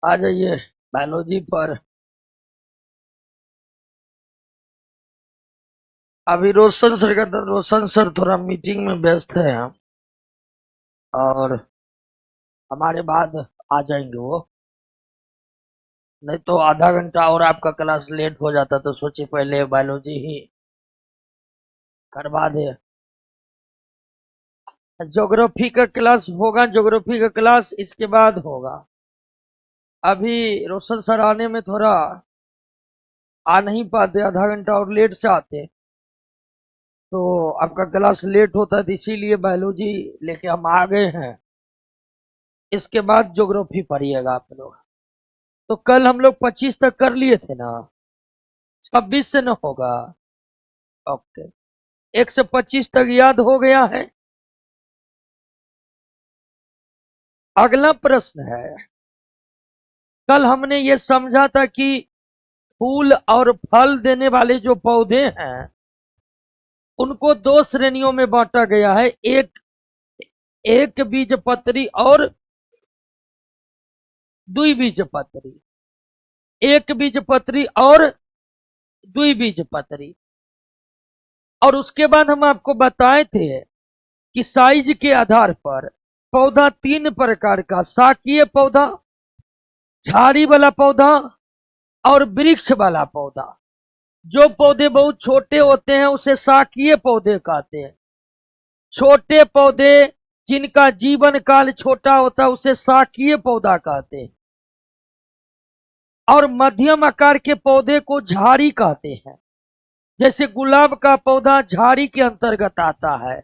आ जाइए बायोलॉजी पर। अभी रोशन सर का तो रोशन सर थोड़ा मीटिंग में व्यस्त है और हमारे बाद आ जाएंगे वो। नहीं तो आधा घंटा और आपका क्लास लेट हो जाता तो सोचे पहले बायोलॉजी ही करवा दे। ज्योग्राफी का क्लास होगा, ज्योग्राफी का क्लास इसके बाद होगा। अभी रोशन सर आने में थोड़ा आ नहीं पाते, आधा घंटा और लेट से आते तो आपका क्लास लेट होता है, तो इसीलिए बायोलॉजी लेके हम आ गए हैं। इसके बाद ज्योग्राफी पढ़िएगा आप लोग। तो कल हम लोग 25 तक कर लिए थे ना, 26 से न होगा। ओके, 1 से 25 तक याद हो गया है। अगला प्रश्न है, कल हमने ये समझा था कि फूल और फल देने वाले जो पौधे हैं उनको दो श्रेणियों में बांटा गया है। एक एक बीजपत्री और द्विबीजपत्री। एक बीजपत्री और द्विबीजपत्री। और उसके बाद हम आपको बताए थे कि साइज के आधार पर पौधा 3 प्रकार का, शाकीय पौधा, झाड़ी वाला पौधा और वृक्ष वाला पौधा। जो पौधे बहुत छोटे होते हैं उसे शाकीय पौधे कहते हैं। छोटे पौधे जिनका जीवन काल छोटा होता है उसे शाकीय पौधा कहते हैं। और मध्यम आकार के पौधे को झाड़ी कहते हैं। जैसे गुलाब का पौधा झाड़ी के अंतर्गत आता है,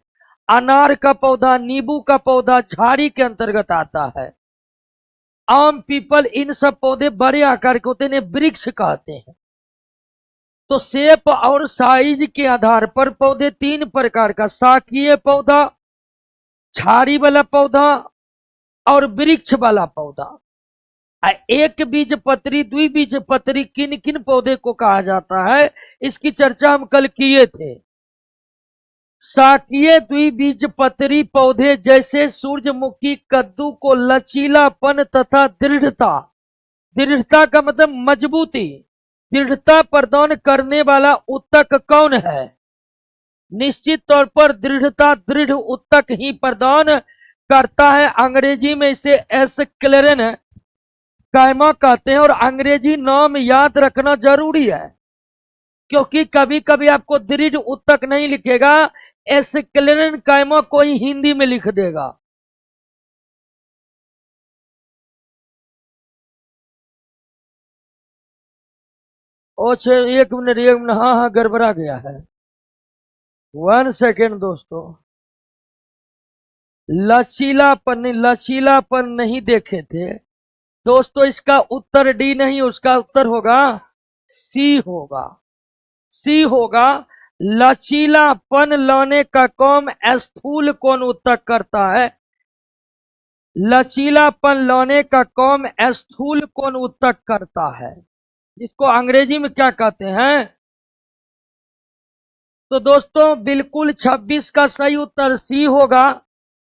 अनार का पौधा, नींबू का पौधा झाड़ी के अंतर्गत आता है। आम, पीपल, इन सब पौधे बड़े आकार के होते हैं, वृक्ष कहते हैं। तो शेप और साइज के आधार पर पौधे 3 प्रकार का, शाकीय पौधा, झाड़ी वाला पौधा और वृक्ष वाला पौधा। एक बीजपत्री, द्विबीजपत्री किन किन पौधे को कहा जाता है, इसकी चर्चा हम कल किए थे। शाकीय द्विबीजपत्री पौधे जैसे सूरजमुखी, कद्दू को लचीलापन तथा दृढ़ता, दृढ़ता का मतलब मजबूती, दृढ़ता प्रदान करने वाला उत्तक कौन है? निश्चित तौर पर दृढ़ता, दृढ़ उत्तक ही प्रदान करता है। अंग्रेजी में इसे एस्क्लेरन कायमा कहते हैं। और अंग्रेजी नाम याद रखना जरूरी है, क्योंकि कभी कभी आपको दृढ़ उत्तक नहीं लिखेगा, एस्क्लेरन कायमा कोई हिंदी में लिख देगा। अच्छा, एक मिनट, हाँ हाँ गड़बड़ा गया है। 1 सेकेंड दोस्तों, लचीलापन नहीं देखे थे दोस्तों। इसका उत्तर डी नहीं, उसका उत्तर होगा सी होगा। सी होगा। लचीलापन लाने का काम स्थूल कौन उत्तक करता है? लचीलापन लाने का काम स्थूल कौन उत्तक करता है, जिसको अंग्रेजी में क्या कहते हैं? तो दोस्तों बिल्कुल 26 का सही उत्तर सी होगा।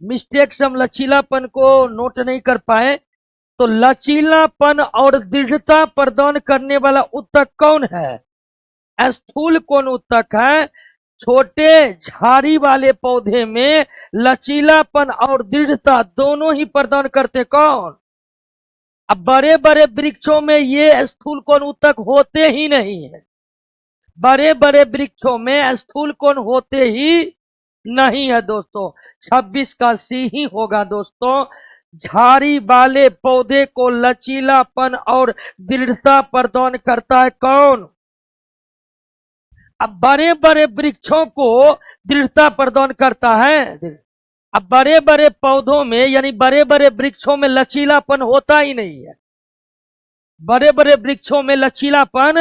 मिस्टेक से हम लचीलापन को नोट नहीं कर पाए। तो लचीलापन और दृढ़ता प्रदान करने वाला उत्तक कौन है? स्थूल कौन उत्तक है? छोटे झाड़ी वाले पौधे में लचीलापन और दृढ़ता दोनों ही प्रदान करते कौन? अब बड़े बड़े वृक्षों में ये स्थूल कौन उत्तक होते ही नहीं है। बड़े बड़े वृक्षों में स्थूल कौन होते ही नहीं है दोस्तों। 26 का सी ही होगा दोस्तों। झाड़ी वाले पौधे को लचीलापन और दृढ़ता प्रदान करता है कौन? अब बड़े बड़े वृक्षों को दृढ़ता प्रदान करता है। अब बड़े बड़े पौधों में यानी बड़े बड़े वृक्षों में लचीलापन होता ही नहीं है। बड़े बड़े वृक्षों में लचीलापन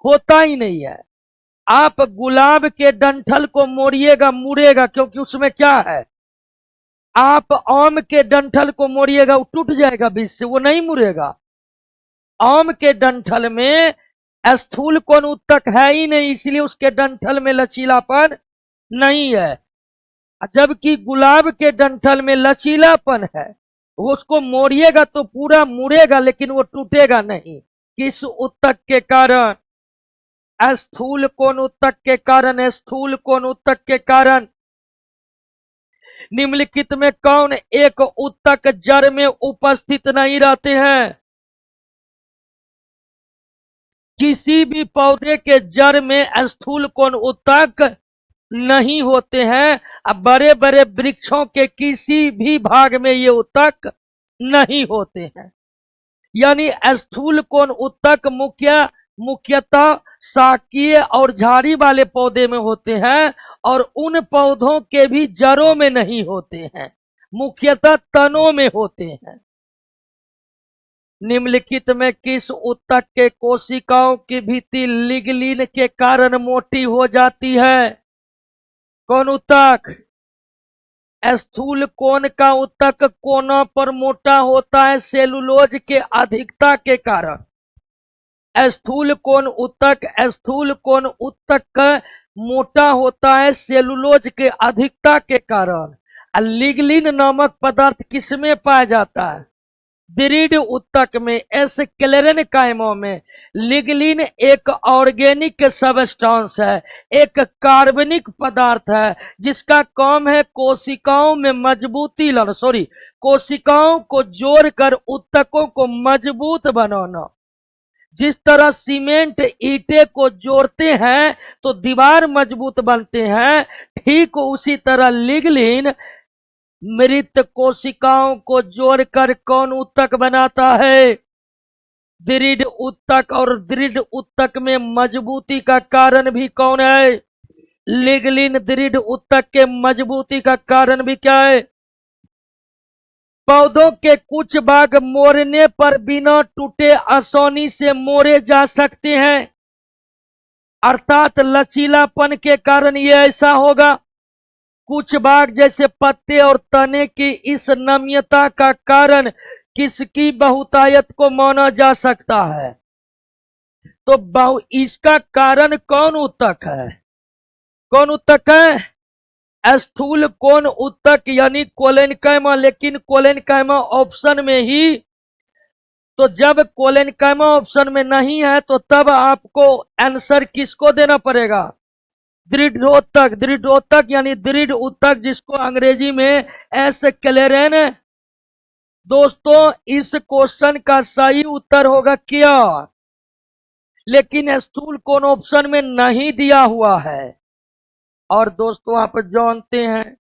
होता ही नहीं है। आप गुलाब के डंठल को मोड़िएगा, मुड़ेगा, क्योंकि उसमें क्या है? आप आम के डंठल को मोड़िएगा, वो टूट जाएगा बीच से, वो नहीं मुड़ेगा। आम के डंठल में स्थूल कौन उत्तक है ही नहीं, इसलिए उसके डंठल में लचीलापन नहीं है। जबकि गुलाब के डंठल में लचीलापन है। वो उसको मोड़िएगा तो पूरा मुड़ेगा लेकिन वो टूटेगा नहीं। किस ऊतक के कारण? स्थूल कोण ऊतक के कारण। स्थूल कोण ऊतक के कारण। निम्नलिखित में कौन एक ऊतक जड़ में उपस्थित नहीं रहते हैं? किसी भी पौधे के जड़ में स्थूल कोण ऊतक नहीं होते हैं। अब बड़े बड़े वृक्षों के किसी भी भाग में ये ऊतक नहीं होते हैं। यानी स्थूल कोण ऊतक मुख्यतः शाकीय और झाड़ी वाले पौधे में होते हैं और उन पौधों के भी जड़ों में नहीं होते हैं, मुख्यतः तनों में होते हैं। निम्नलिखित में किस ऊतक के कोशिकाओं की भित्ति लिग्निन के कारण मोटी हो जाती है? कौन ऊतक? स्थूल कोण का ऊतक कोनों पर मोटा होता है सेलुलोज के अधिकता के कारण। स्थूल कोण ऊतक मोटा होता है सेलुलोज के अधिकता के कारण। लिग्निन नामक पदार्थ किसमें पाया जाता है? दृढ़ ऊतक में, स्क्लेरेनकाइमा में। लिग्निन एक ऑर्गेनिक सबस्टांस है, एक कार्बनिक पदार्थ है जिसका काम है कोशिकाओं में मजबूती लाना, कोशिकाओं को जोड़कर ऊतकों को मजबूत बनाना। जिस तरह सीमेंट ईंटे को जोड़ते हैं तो दीवार मजबूत बनते हैं, ठीक उसी तरह लिग्निन मृत कोशिकाओं को जोड़कर कौन ऊतक बनाता है? दृढ़ ऊतक। और दृढ़ ऊतक में मजबूती का कारण भी कौन है? लिग्निन। दृढ़ ऊतक के मजबूती का कारण भी क्या है? पौधों के कुछ भाग मोड़ने पर बिना टूटे आसानी से मोड़े जा सकते हैं, अर्थात लचीलापन के कारण ये ऐसा होगा। कुछ भाग जैसे पत्ते और तने की इस नम्यता का कारण किसकी बहुतायत को माना जा सकता है? तो इसका कारण कौन ऊतक है? कौन ऊतक है? स्थूल कोण ऊतक यानी कोलेनकाइमा। लेकिन कोलेनकाइमा ऑप्शन में ही, तो जब कोलेनकाइमा ऑप्शन में नहीं है तो तब आपको आंसर किसको देना पड़ेगा? दृढ़ोतक। दृढ़ोतक यानी दृढ़ ऊतक, जिसको अंग्रेजी में स्क्लेरेन। दोस्तों इस क्वेश्चन का सही उत्तर होगा क्या? लेकिन स्थूल कोण ऑप्शन में नहीं दिया हुआ है। और दोस्तों आप जानते हैं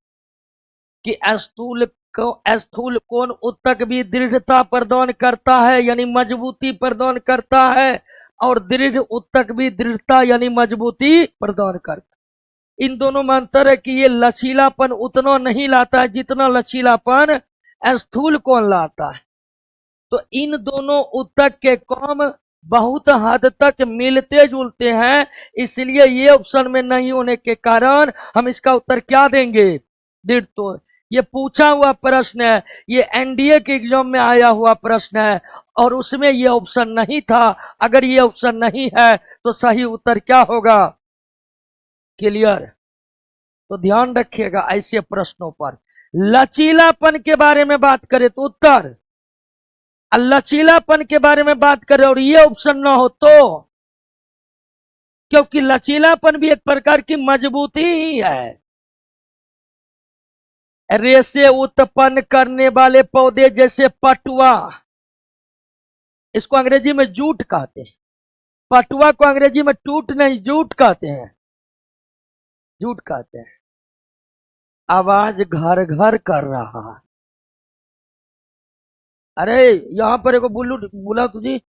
कि स्थूल कोण ऊतक भी दृढ़ता प्रदान करता है यानी मजबूती प्रदान करता है, और दृढ़ ऊतक भी दृढ़ता यानी मजबूती प्रदान करता है। इन दोनों में अंतर है कि ये लचीलापन उतना नहीं लाता है जितना लचीलापन स्थूल कोण लाता है। तो इन दोनों ऊतक के काम बहुत हद तक मिलते जुलते हैं, इसलिए ये ऑप्शन में नहीं होने के कारण हम इसका उत्तर क्या देंगे? दृढ़। तो ये पूछा हुआ प्रश्न है, ये एनडीए के एग्जाम में आया हुआ प्रश्न है और उसमें ये ऑप्शन नहीं था। अगर ये ऑप्शन नहीं है तो सही उत्तर क्या होगा? क्लियर? तो ध्यान रखिएगा ऐसे प्रश्नों पर। लचीलापन के बारे में बात करें तो उत्तर, लचीलापन के बारे में बात करें और ये ऑप्शन ना हो तो, क्योंकि लचीलापन भी एक प्रकार की मजबूती ही है। रेशे उत्पन्न करने वाले पौधे जैसे पटुआ, इसको अंग्रेजी में जूट कहते हैं। पटुआ को अंग्रेजी में टूट नहीं जूट कहते हैं, जूट कहते हैं। आवाज घर घर कर रहा है। अरे यहां पर एक बोला तुझे,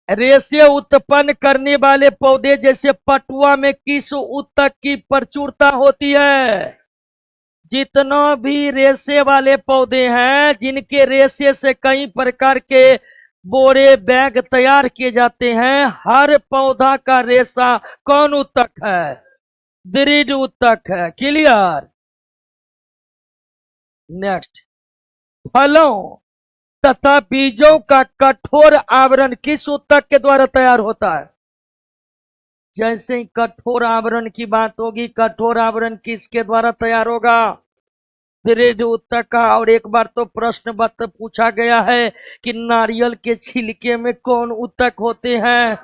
रेशे उत्पन्न करने वाले पौधे जैसे पटुआ में किस ऊतक की प्रचुरता होती है? जितना भी रेशे वाले पौधे हैं, जिनके रेशे से कई प्रकार के बोरे बैग तैयार किए जाते हैं, हर पौधा का रेशा कौन ऊतक है? दृढ़ ऊतक है। क्लियर? नेक्स्ट, फलों तथा बीजों का कठोर आवरण किस ऊतक के द्वारा तैयार होता है? जैसे ही कठोर आवरण की बात होगी, कठोर आवरण किसके द्वारा तैयार होगा? दृढ़ ऊतक का। और एक बार तो प्रश्न बत पूछा गया है कि नारियल के छिलके में कौन ऊतक होते हैं?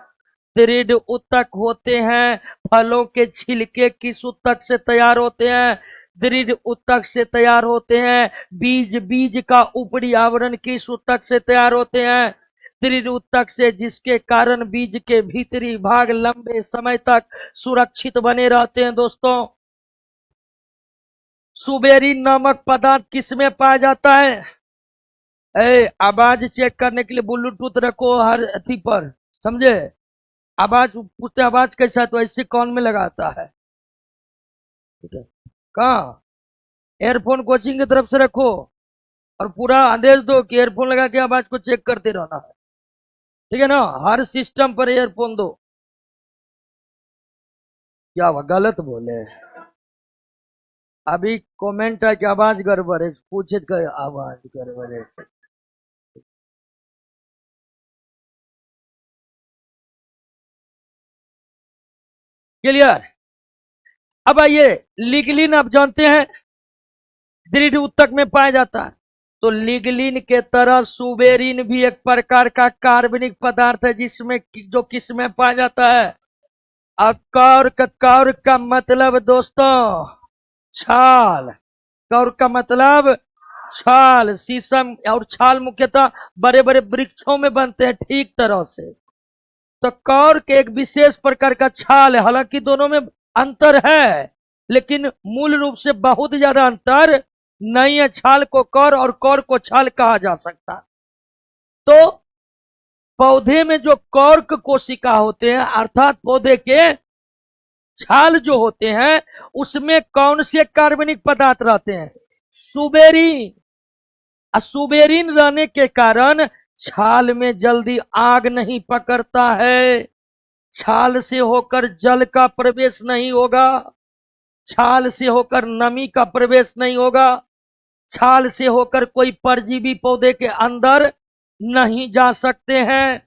दृढ़ ऊतक होते हैं। फलों के छिलके किस ऊतक से तैयार होते हैं? दृढ़ ऊतक से तैयार होते हैं। बीज का ऊपरी आवरण किस ऊतक से तैयार होते हैं? दृढ़ ऊतक से, जिसके कारण बीज के भीतरी भाग लंबे समय तक सुरक्षित बने रहते हैं। दोस्तों, सुबेरीन नामक पदार्थ किसमें पाया जाता है? आवाज चेक करने के लिए ब्लूटूथ रखो हर अथी पर, समझे? आवाज पूछते आवाज कैसा, तो ऐसे कौन में लगाता है? ठीक है, कहाँ? एयरफोन कोचिंग की तरफ से रखो और पूरा आदेश दो कि एयरफोन लगा के आवाज को चेक करते रहना है। ठीक है ना? हर सिस्टम पर एयरफोन दो। क्या हुआ, गलत बोले? अभी कमेंट है कि आवाज गड़बड़ है, पूछे कि आवाज गड़बड़ है। क्लियर? अब आइए, लिग्लिन आप जानते हैं दृढ़ ऊतक में पाया जाता है। तो लिग्लिन के तरह सुबेरिन भी एक प्रकार का कार्बनिक पदार्थ है, जिसमें जो किसमें पाया जाता है? कौर का मतलब दोस्तों छाल। कौर का मतलब छाल। शीशम और छाल मुख्यतः बड़े बड़े वृक्षों में बनते हैं ठीक तरह से। तो कौर के एक विशेष प्रकार का छाल है। हालांकि दोनों में अंतर है, लेकिन मूल रूप से बहुत ज्यादा अंतर नहीं है। छाल को कौर और कौर को छाल कहा जा सकता। तो पौधे में जो कॉर्क कोशिका होते हैं, अर्थात पौधे के छाल जो होते हैं, उसमें कौन से कार्बनिक पदार्थ रहते हैं? सुबेरीन। सुबेरीन रहने के कारण छाल में जल्दी आग नहीं पकड़ता है। छाल से होकर जल का प्रवेश नहीं होगा। छाल से होकर नमी का प्रवेश नहीं होगा। छाल से होकर कोई परजीवी पौधे के अंदर नहीं जा सकते हैं।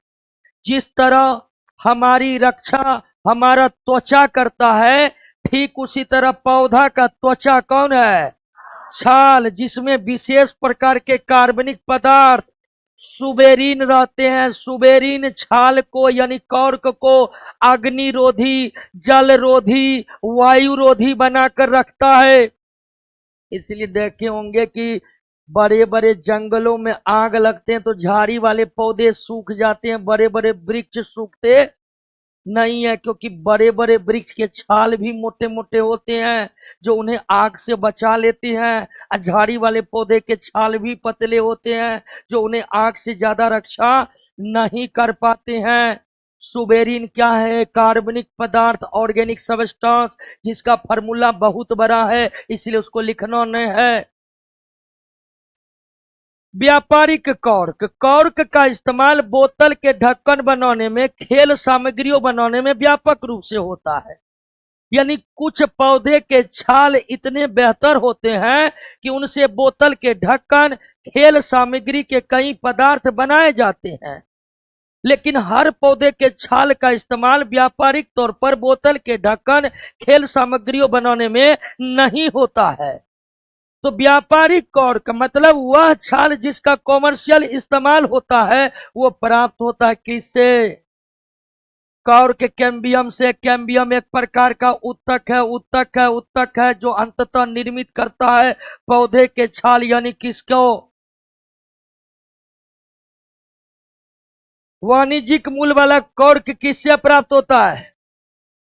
जिस तरह हमारी रक्षा हमारा त्वचा करता है, ठीक उसी तरह पौधा का त्वचा कौन है? छाल, जिसमें विशेष प्रकार के कार्बनिक पदार्थ सुबेरीन रहते हैं। सुबेरीन छाल को यानी कॉर्क को अग्निरोधी, जलरोधी, वायुरोधी बनाकर रखता है। इसलिए देखे होंगे कि बड़े बड़े जंगलों में आग लगते हैं तो झाड़ी वाले पौधे सूख जाते हैं, बड़े बड़े वृक्ष सूखते नहीं है, क्योंकि बड़े बड़े वृक्ष के छाल भी मोटे मोटे होते हैं जो उन्हें आग से बचा लेते हैं। और झाड़ी वाले पौधे के छाल भी पतले होते हैं जो उन्हें आग से ज्यादा रक्षा नहीं कर पाते हैं। सुबेरीन क्या है? कार्बनिक पदार्थ, ऑर्गेनिक सब्सटेंस, जिसका फार्मूला बहुत बड़ा है, इसलिए उसको लिखना नहीं है। व्यापारिक कॉर्क। कॉर्क का इस्तेमाल बोतल के ढक्कन बनाने में, खेल सामग्रियों बनाने में व्यापक रूप से होता है। यानी कुछ पौधे के छाल इतने बेहतर होते हैं कि उनसे बोतल के ढक्कन, खेल सामग्री के कई पदार्थ बनाए जाते हैं। लेकिन हर पौधे के छाल का इस्तेमाल व्यापारिक तौर पर बोतल के ढक्कन, खेल सामग्रियों बनाने में नहीं होता है। तो व्यापारिक कॉर्क मतलब वह छाल जिसका कॉमर्शियल इस्तेमाल होता है, वो प्राप्त होता है किससे? कॉर्क कैम्बियम से। कैम्बियम एक प्रकार का उत्तक है जो अंततः निर्मित करता है पौधे के छाल, यानी किसको? वाणिज्यिक मूल वाला कॉर्क किससे प्राप्त होता है?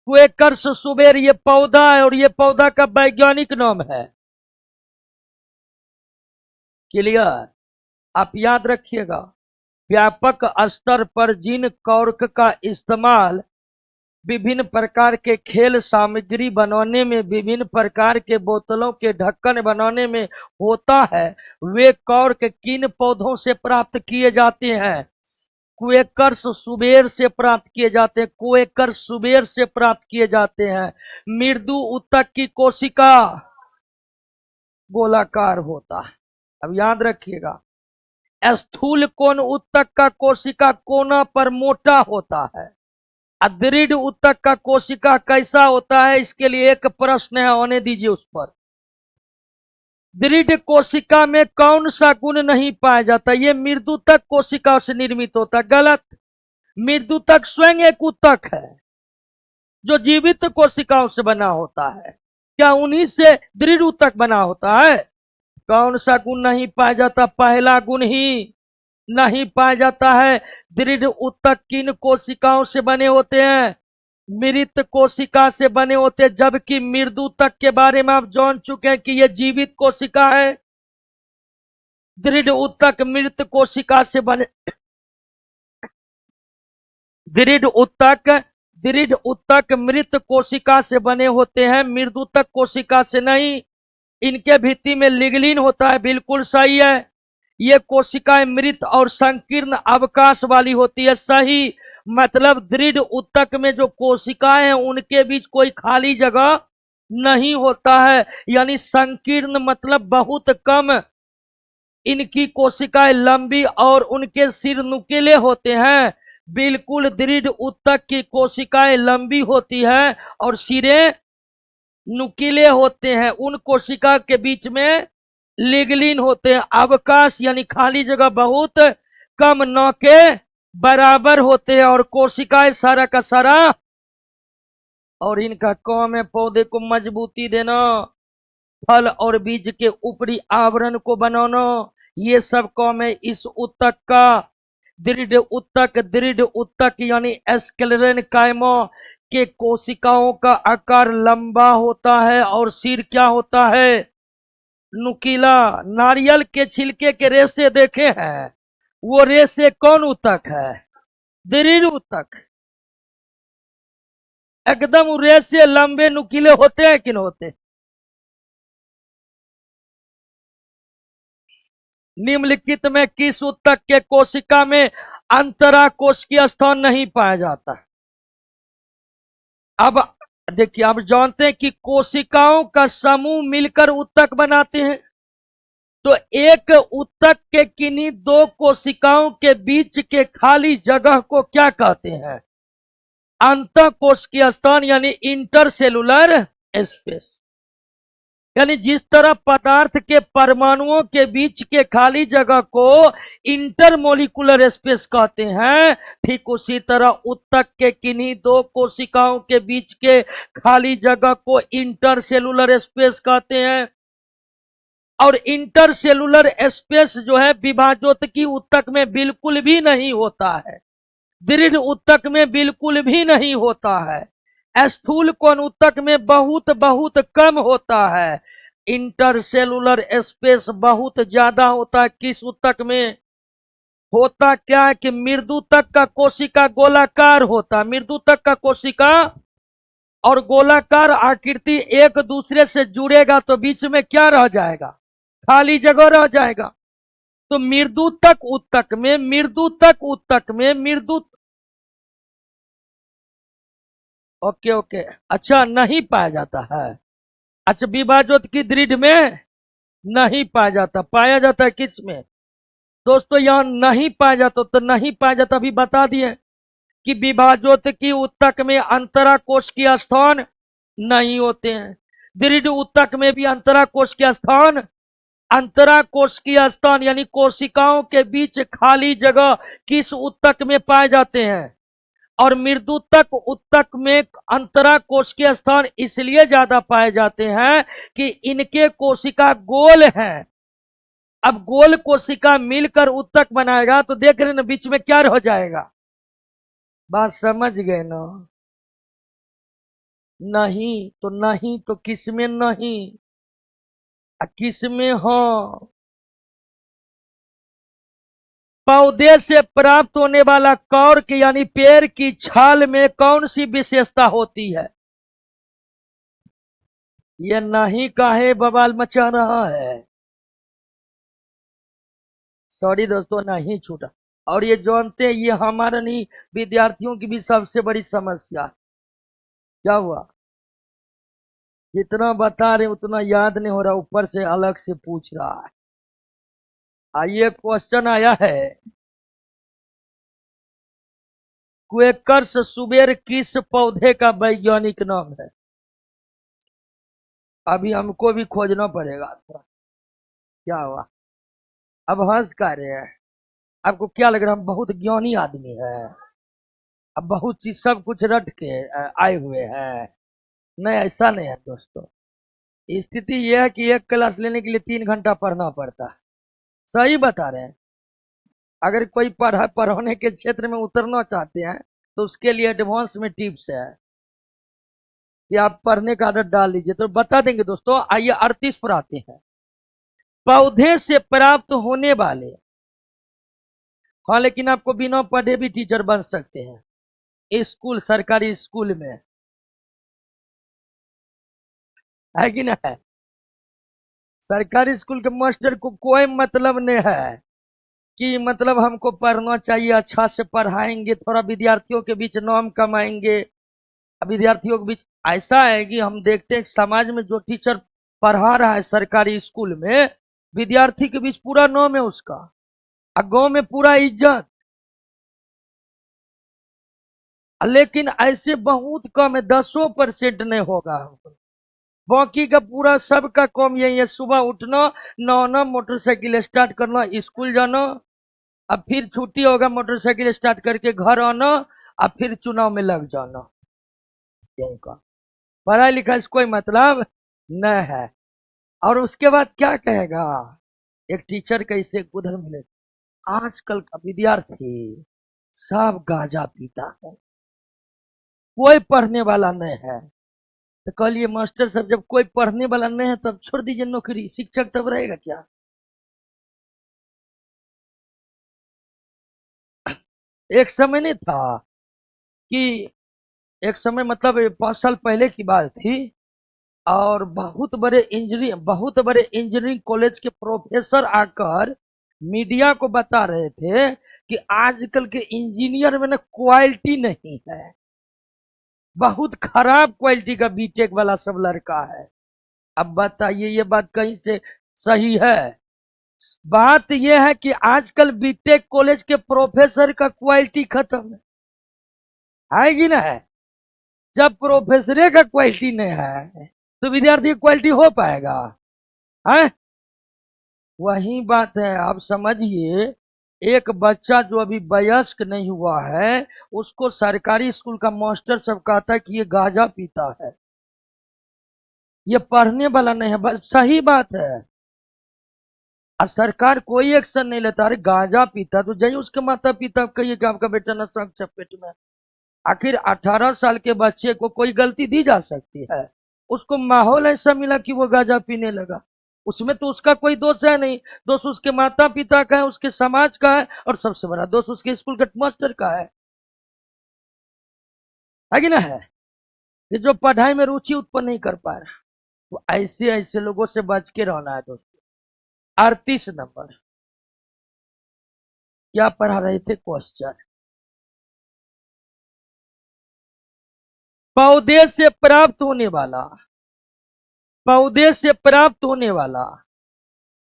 क्वेकर्स सुबेर, ये पौधा है और ये पौधा का वैज्ञानिक नाम है। क्लियर? आप याद रखिएगा, व्यापक स्तर पर जिन कॉर्क का इस्तेमाल विभिन्न प्रकार के खेल सामग्री बनाने में, विभिन्न प्रकार के बोतलों के ढक्कन बनाने में होता है, वे कॉर्क किन पौधों से प्राप्त किए जाते हैं? क्वेकर्स सुबेर से प्राप्त किए जाते हैं। क्वेकर्स सुबेर से प्राप्त किए जाते हैं। मृदु उत्तक की कोशिका गोलाकार होता है। अब याद रखिएगा, स्थूल कोण उत्तक का कोशिका कोना पर मोटा होता है। दृढ़ ऊतक का कोशिका कैसा होता है, इसके लिए एक प्रश्न है, होने दीजिए उस पर। दृढ़ कोशिका में कौन सा गुण नहीं पाया जाता? ये मृदुतक कोशिका से निर्मित होता। गलत। मृदुतक स्वयं एक ऊतक है जो जीवित कोशिकाओं से बना होता है। क्या उन्हीं से दृढ़ ऊतक बना होता है? कौन सा गुण नहीं पाया जाता? पहला गुण ही नहीं पाया जाता है। दृढ़ ऊतक किन कोशिकाओं से बने होते हैं? मृत कोशिका से बने होते हैं, जबकि मृदुतक के बारे में आप जान चुके हैं कि यह जीवित कोशिका है। दृढ़ ऊतक मृत कोशिका से बने दृढ़ ऊतक मृत कोशिका से बने होते हैं, मृदुतक कोशिका से नहीं। इनके भित्ति में लिग्निन होता है, बिल्कुल सही है। ये कोशिकाएं मृत और संकीर्ण अवकाश वाली होती है, सही। मतलब दृढ़ ऊतक में जो कोशिकाएं हैं उनके बीच कोई खाली जगह नहीं होता है, यानी संकीर्ण मतलब बहुत कम। इनकी कोशिकाएं लंबी और उनके सिर नुकीले होते हैं। बिल्कुल दृढ़ ऊतक की कोशिकाएं लंबी होती है और सिरे नुकीले होते हैं। उन कोशिका के बीच में लिग्निन होते हैं। अवकाश यानी खाली जगह बहुत कम, न के बराबर होते हैं। और कोशिकाएं सारा का सारा, और इनका काम है पौधे को मजबूती देना, फल और बीज के ऊपरी आवरण को बनाना। ये सब काम है इस ऊतक का। दृढ़ ऊतक यानी स्क्लेरेनकाइमा के कोशिकाओं का आकार लंबा होता है और सिर क्या होता है? नुकीला। नारियल के छिलके के रेशे देखे हैं, वो रेशे कौन ऊतक है? दृढ़ ऊतक। एकदम रेशे लंबे नुकीले होते हैं कि नहीं होते? निम्नलिखित में किस ऊतक के कोशिका में अंतरा कोशिकीय स्थान नहीं पाया जाता? अब देखिए, आप जानते हैं कि कोशिकाओं का समूह मिलकर ऊतक बनाते हैं। तो एक ऊतक के किन्हीं दो कोशिकाओं के बीच के खाली जगह को क्या कहते हैं? अंतःकोशिकीय स्थान यानी इंटरसेलुलर स्पेस। यानी जिस तरह पदार्थ के परमाणुओं के बीच के खाली जगह को इंटरमोलिकुलर स्पेस कहते हैं, ठीक उसी तरह ऊतक के किन्हीं दो कोशिकाओं के बीच के खाली जगह को इंटरसेलुलर स्पेस कहते हैं। और इंटरसेलुलर स्पेस जो है विभाजोत्की ऊतक में बिल्कुल भी नहीं होता है, दृढ़ ऊतक में बिल्कुल भी नहीं होता है, स्थूल कोण ऊतक में बहुत बहुत कम होता है। इंटरसेलुलर स्पेस बहुत ज्यादा होता है। किस ऊतक में? होता क्या है कि मृदुतक का कोशिका गोलाकार होता है। मृदुतक का कोशिका और गोलाकार आकृति एक दूसरे से जुड़ेगा तो बीच में क्या रह जाएगा? खाली जगह रह जाएगा। तो मृदुतक ऊतक में ओके, अच्छा नहीं पाया जाता है। अच्छा, विभाजोत्की दृढ़ में नहीं पाया जाता। पाया जाता है किस में? दोस्तों यहाँ नहीं पाया जाता, तो नहीं पाया जाता अभी बता दिए कि विभाजोत्की ऊतक में अंतरा कोशिकीय स्थान नहीं होते हैं। दृढ़ ऊतक में भी अंतरा कोशिकीय स्थान यानी कोशिकाओं के बीच खाली जगह किस ऊतक में पाए जाते हैं? और मृदुतक ऊतक में अंतरा कोशिकीय स्थान इसलिए ज्यादा पाए जाते हैं कि इनके कोशिका गोल हैं। अब गोल कोशिका मिलकर ऊतक बनाएगा तो देख रहे ना बीच में क्या रह जाएगा? बात समझ गए ना? नहीं तो किसमें नहीं, किसमें हाँ? पौधे से प्राप्त होने वाला कॉर्क यानी पेड़ की छाल में कौन सी विशेषता होती है? ये नहीं काहे बवाल मचा रहा है? सॉरी दोस्तों, नहीं छूटा। और ये जानते हैं ये हमारा नहीं, विद्यार्थियों की भी सबसे बड़ी समस्या। क्या हुआ? जितना बता रहे उतना याद नहीं हो रहा, ऊपर से अलग से पूछ रहा है। आइए, क्वेश्चन आया है, क्वेकर्स सुबेर किस पौधे का वैज्ञानिक नाम है? अभी हमको भी खोजना पड़ेगा थोड़ा। क्या हुआ? अब हंस का रहे हैं? आपको क्या लग रहा है हम बहुत ज्ञानी आदमी है? अब बहुत चीज सब कुछ रट के आए हुए हैं? नहीं, ऐसा नहीं है दोस्तों। स्थिति यह है कि एक क्लास लेने के लिए 3 घंटा पढ़ना पड़ता है। सही बता रहे हैं। अगर कोई पढ़ाने के क्षेत्र में उतरना चाहते हैं तो उसके लिए एडवांस में टिप्स है कि आप पढ़ने का आदत डाल लीजिए, तो बता देंगे दोस्तों। आइए 38 पर आते हैं। पौधे से प्राप्त होने वाले, हाँ लेकिन आपको बिना पढ़े भी टीचर बन सकते हैं स्कूल, सरकारी स्कूल में, है कि ना है? सरकारी स्कूल के मास्टर को कोई मतलब नहीं है कि मतलब हमको पढ़ना चाहिए, अच्छा से पढ़ाएंगे, थोड़ा विद्यार्थियों के बीच नाम कमाएंगे। विद्यार्थियों के बीच ऐसा है कि हम देखते हैं समाज में जो टीचर पढ़ा रहा है सरकारी स्कूल में, विद्यार्थी के बीच पूरा नाम है उसका, और गांव में पूरा इज्जत। लेकिन ऐसे बहुत कम है, 10% नहीं होगा। बाकी का पूरा सबका काम यही है, सुबह उठना, नहाना, मोटरसाइकिल स्टार्ट करना, स्कूल जाना, अब फिर छुट्टी होगा मोटरसाइकिल स्टार्ट करके घर आना, अब फिर चुनाव में लग जाना। यही का पढ़ाई लिखाई से कोई मतलब न है। और उसके बाद क्या कहेगा एक टीचर, कैसे उधर मिले? आजकल का विद्यार्थी सब गांजा पीता है, कोई पढ़ने वाला नहीं है। तो कहलिए मास्टर साहब, जब कोई पढ़ने वाला नहीं है तब छोड़ दीजिए नौकरी, शिक्षक तब रहेगा क्या? एक समय नहीं था कि, एक समय मतलब 5 साल पहले की बात थी, और बहुत बड़े इंजीनियरिंग कॉलेज के प्रोफेसर आकर मीडिया को बता रहे थे कि आजकल के इंजीनियर में ना क्वालिटी नहीं है, बहुत खराब क्वालिटी का बीटेक वाला सब लड़का है। अब बताइए ये बात कहीं से सही है? बात यह है कि आजकल बीटेक कॉलेज के प्रोफेसर का क्वालिटी खत्म है कि ना है? जब प्रोफेसर का क्वालिटी नहीं है तो विद्यार्थी की क्वालिटी हो पाएगा? है वही बात है। आप समझिए, एक बच्चा जो अभी वयस्क नहीं हुआ है, उसको सरकारी स्कूल का मास्टर सब कहता है कि ये गांजा पीता है, ये पढ़ने वाला नहीं है। बस सही बात है। और सरकार कोई एक्शन नहीं लेता। अरे गांजा पीता तो जाइए उसके माता पिता कहिए कि आपका बेटा नशा के चपेट में। आखिर 18 साल के बच्चे को कोई गलती दी जा सकती है? उसको माहौल ऐसा मिला कि वो गांजा पीने लगा, उसमें तो उसका कोई दोष है नहीं। दोष उसके माता पिता का है, उसके समाज का है, और सबसे बड़ा दोष उसके स्कूल के मास्टर का है कि ना है? कि जो पढ़ाई में रुचि उत्पन्न नहीं कर पा रहा। तो ऐसे ऐसे लोगों से बच के रहना है दोस्तों। 38 नंबर, क्या पढ़ा रहे थे क्वेश्चन? पौधे से प्राप्त होने वाला, पौधे से प्राप्त होने वाला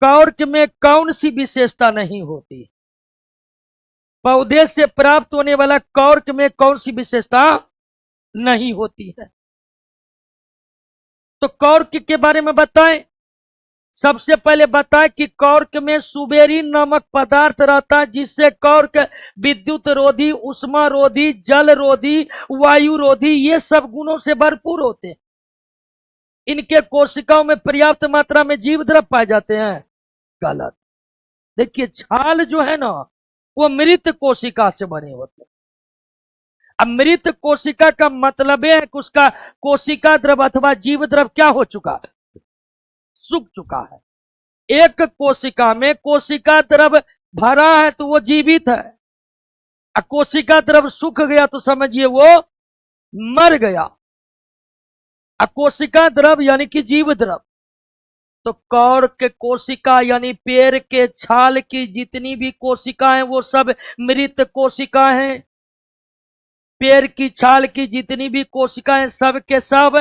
कॉर्क में कौन सी विशेषता नहीं होती? पौधे से प्राप्त होने वाला कॉर्क में कौन सी विशेषता नहीं होती है? तो कॉर्क के बारे में बताएं। सबसे पहले बताएं कि कॉर्क में सुबेरिन नामक पदार्थ रहता है, जिससे कॉर्क विद्युत रोधी, उष्मा रोधी, जल रोधी, वायु रोधी, ये सब गुणों से भरपूर होते हैं। इनके कोशिकाओं में पर्याप्त मात्रा में जीव द्रव पाए जाते हैं। गलत। देखिए छाल जो है ना, वो मृत कोशिका से बने होते हैं। अब मृत कोशिका का मतलब है कि उसका कोशिका द्रव अथवा जीव द्रव क्या हो चुका है? सूख चुका है। एक कोशिका में कोशिका द्रव भरा है तो वो जीवित है, और कोशिका द्रव सूख गया तो समझिए वो मर गया। कोशिका द्रव यानी कि जीव द्रव। तो कॉर्क कोशिका यानी पेड़ के छाल की जितनी भी कोशिका हैं वो सब मृत कोशिका हैं। पेड़ की छाल की जितनी भी कोशिकाएं सब के सब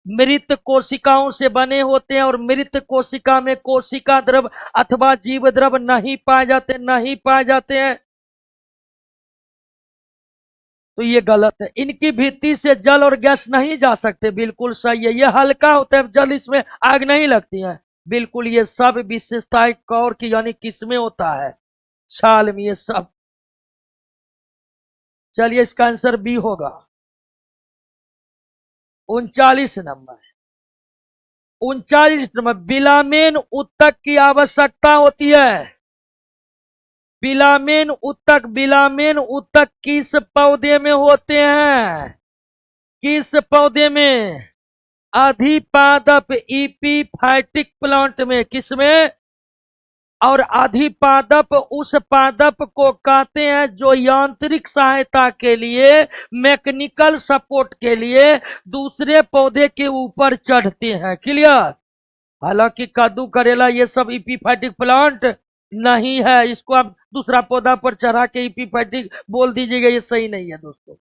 मृत कोशिकाओं से बने होते हैं, और मृत कोशिका में कोशिका द्रव अथवा जीव द्रव नहीं पाए जाते हैं। तो ये गलत है। इनकी भित्ति से जल और गैस नहीं जा सकते, बिल्कुल सही है। ये हल्का होता है, जल इसमें आग नहीं लगती है, बिल्कुल। ये सब विशेषताएं कौर की यानी किसमें होता है? छाल में, ये सब। चलिए इसका आंसर बी होगा। 39 नंबर। 39 नंबर, बिलामेन उत्तक की आवश्यकता होती है। बिलामेन उत्तक, बिलामेन उत्तक किस पौधे में होते हैं? किस पौधे में? अधिपादप इपीफाइटिक प्लांट में। किसमें? और अधिपादप उस पादप को कहते हैं जो यांत्रिक सहायता के लिए, मैकेनिकल सपोर्ट के लिए दूसरे पौधे के ऊपर चढ़ते हैं। क्लियर? हालांकि कद्दू, करेला ये सब इपीफाइटिक प्लांट नहीं है। इसको आप दूसरा पौधा पर चढ़ा के इपीफाइटिक बोल दीजिएगा, ये सही नहीं है दोस्तों।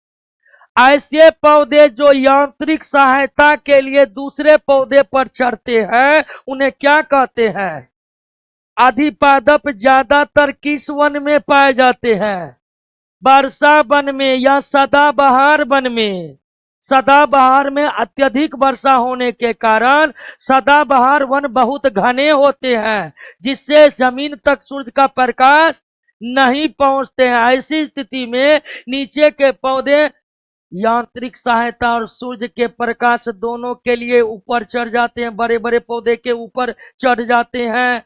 ऐसे पौधे जो यांत्रिक सहायता के लिए दूसरे पौधे पर चढ़ते हैं उन्हें क्या कहते हैं? अधिपादप ज्यादातर किस वन में पाए जाते हैं? वर्षा वन में या सदाबहार वन में? सदाबहार में अत्यधिक वर्षा होने के कारण सदाबहार वन बहुत घने होते हैं, जिससे जमीन तक सूरज का प्रकाश नहीं पहुंचते हैं। ऐसी स्थिति में नीचे के पौधे यांत्रिक सहायता और सूर्य के प्रकाश दोनों के लिए ऊपर चढ़ जाते हैं, बड़े बड़े पौधे के ऊपर चढ़ जाते हैं।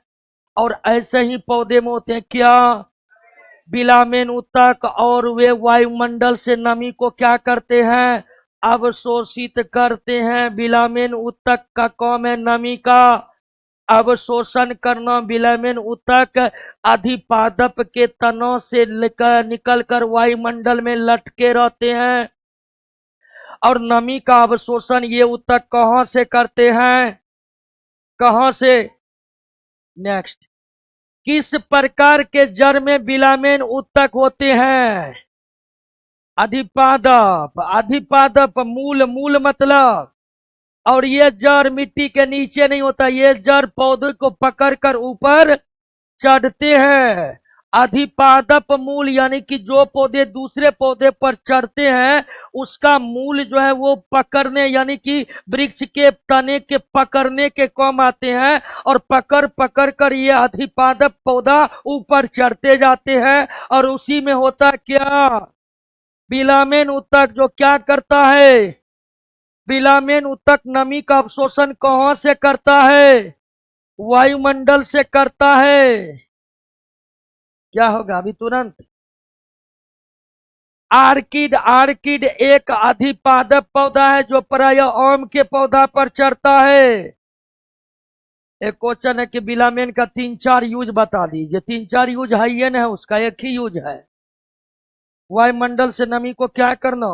और ऐसे ही पौधे में होते हैं क्या? बिलामेन उत्तक। और वे वायुमंडल से नमी को क्या करते हैं? अवशोषित करते हैं। बिलामेन उत्तक का काम है नमी का अवशोषण करना। बिलामेन उत्तक अधिपादप के तनों से निकलकर वायुमंडल में लटके रहते हैं और नमी का अवशोषण ये उत्तक कहां से करते हैं? कहां से? नेक्स्ट, किस प्रकार के जड़ में बिलामेन उत्तक होते हैं? अधिपादप। अधिपादप मूल, मूल मतलब। और ये जड़ मिट्टी के नीचे नहीं होता, ये जड़ पौधे को पकड़कर ऊपर चढ़ते हैं। अधिपादप मूल यानी कि जो पौधे दूसरे पौधे पर चढ़ते हैं उसका मूल जो है वो पकड़ने यानी कि वृक्ष के तने के पकड़ने के काम आते हैं और पकड़ पकड़ कर ये अधिपादप पौधा ऊपर चढ़ते जाते हैं। और उसी में होता क्या? बिलामेन उत्तक जो क्या करता है? बिलामेन उत्तक नमी का अवशोषण कहां से करता है? वायुमंडल से करता है। क्या होगा अभी तुरंत? आर्किड। आर्किड एक अधिपादप पौधा है जो प्रायः आम के पौधा पर चढ़ता है। एक क्वेश्चन है कि बिलामेन का 3-4 यूज बता दीजिए। 3-4 यूज है ये ना, उसका एक ही यूज है। वायुमंडल से नमी को क्या करना?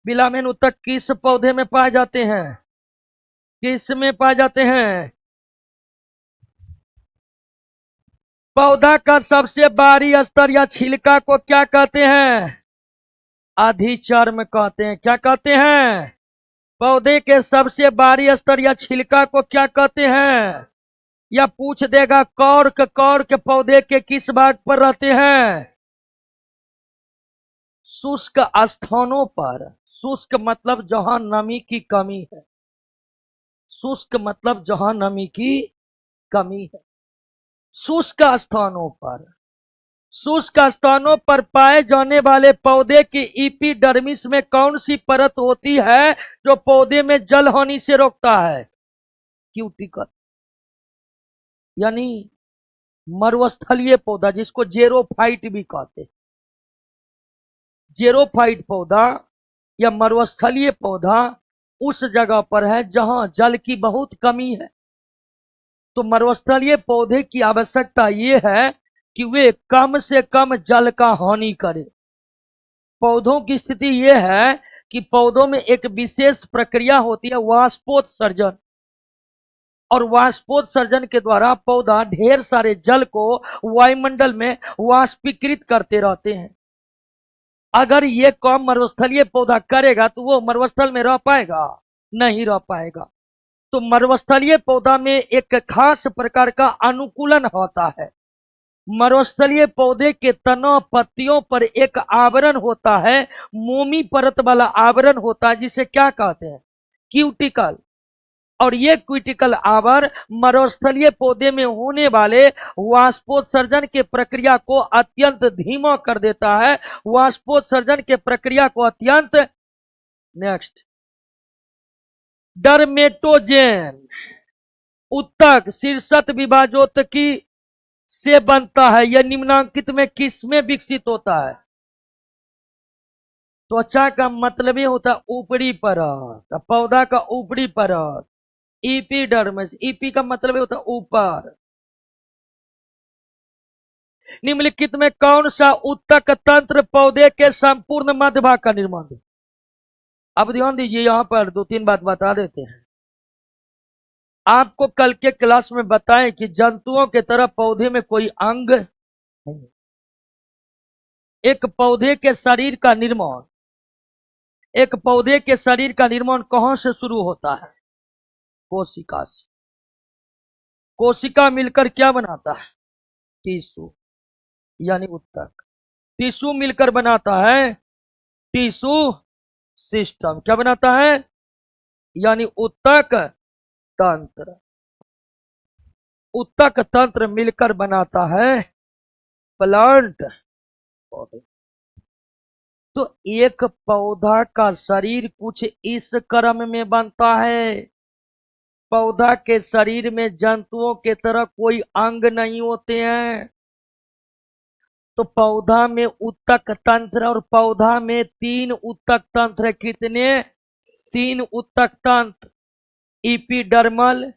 बिलामेन उत्तक किस पौधे में पाए जाते हैं? किस में पाए जाते हैं? पौधा का सबसे बाहरी स्तर या छिलका को क्या कहते हैं? अधिचर्म कहते हैं। क्या कहते हैं? पौधे के सबसे बाहरी स्तर या छिलका को क्या कहते हैं? या पूछ देगा कॉर्क। कॉर्क पौधे के किस भाग पर रहते हैं? शुष्क स्थानों पर। शुष्क मतलब जहां नमी की कमी है। शुष्क मतलब जहां नमी की कमी है। शुष्क स्थानों पर। शुष्क स्थानों पर पाए जाने वाले पौधे की इपीडर्मिस में कौन सी परत होती है जो पौधे में जल हानि से रोकता है? क्यूटिकल यानी मरुस्थलीय पौधा जिसको जेरोफाइट भी कहते हैं। जेरोफाइट पौधा या मरुस्थलीय पौधा उस जगह पर है जहां जल की बहुत कमी है। तो मरुस्थलीय पौधे की आवश्यकता यह है कि वे कम से कम जल का हानि करें। पौधों की स्थिति यह है कि पौधों में एक विशेष प्रक्रिया होती है वाष्पोत्सर्जन। और वाष्पोत्सर्जन के द्वारा पौधा ढेर सारे जल को वायुमंडल में वाष्पीकृत करते रहते हैं। अगर ये काम मरुस्थलीय पौधा करेगा तो वो मरुस्थल में रह पाएगा? नहीं रह पाएगा। तो मरुस्थलीय पौधा में एक खास प्रकार का अनुकूलन होता है। मरुस्थलीय पौधे के तनों पत्तियों पर एक आवरण होता है, मोमी परत वाला आवरण होता है, जिसे क्या कहते हैं? क्यूटिकल। और ये क्यूटिकल आवरण मरुस्थलीय पौधे में होने वाले वाष्पोत्सर्जन के प्रक्रिया को अत्यंत धीमा कर देता है। वाष्पोत्सर्जन के प्रक्रिया को अत्यंत, नेक्स्ट, डर्मेटोजेन उत्तक शीर्षत विभाजोत्तकी से बनता है। यह निम्नांकित में किस में विकसित होता है? त्वचा का मतलब ये होता है ऊपरी परत, पौधा का ऊपरी परत, इपीडर्मिस। ईपी का मतलब होता है ऊपर। निम्नलिखित में कौन सा उत्तक तंत्र पौधे के संपूर्ण मध्य भाग का निर्माण है? अब ध्यान दीजिए, यहां पर दो तीन बात बता देते हैं। आपको कल के क्लास में बताएं कि जंतुओं के तरह पौधे में कोई अंग नहीं। एक पौधे के शरीर का निर्माण, एक पौधे के शरीर का निर्माण कहां से शुरू होता है? कोशिका से। कोशिका मिलकर क्या बनाता है? टिश्यू, यानी उत्तक। टिश्यू मिलकर बनाता है टिश्यू सिस्टम। क्या बनाता है? यानी उत्तक तंत्र। उत्तक तंत्र मिलकर बनाता है प्लांट पौधे। तो एक पौधा का शरीर कुछ इस क्रम में बनता है। पौधा के शरीर में जंतुओं के तरह कोई अंग नहीं होते हैं। तो पौधा में उत्तक तंत्र, और पौधा में 3 उत्तक तंत्र। कितने? 3 उत्तक तंत्र। इपीडर्मल,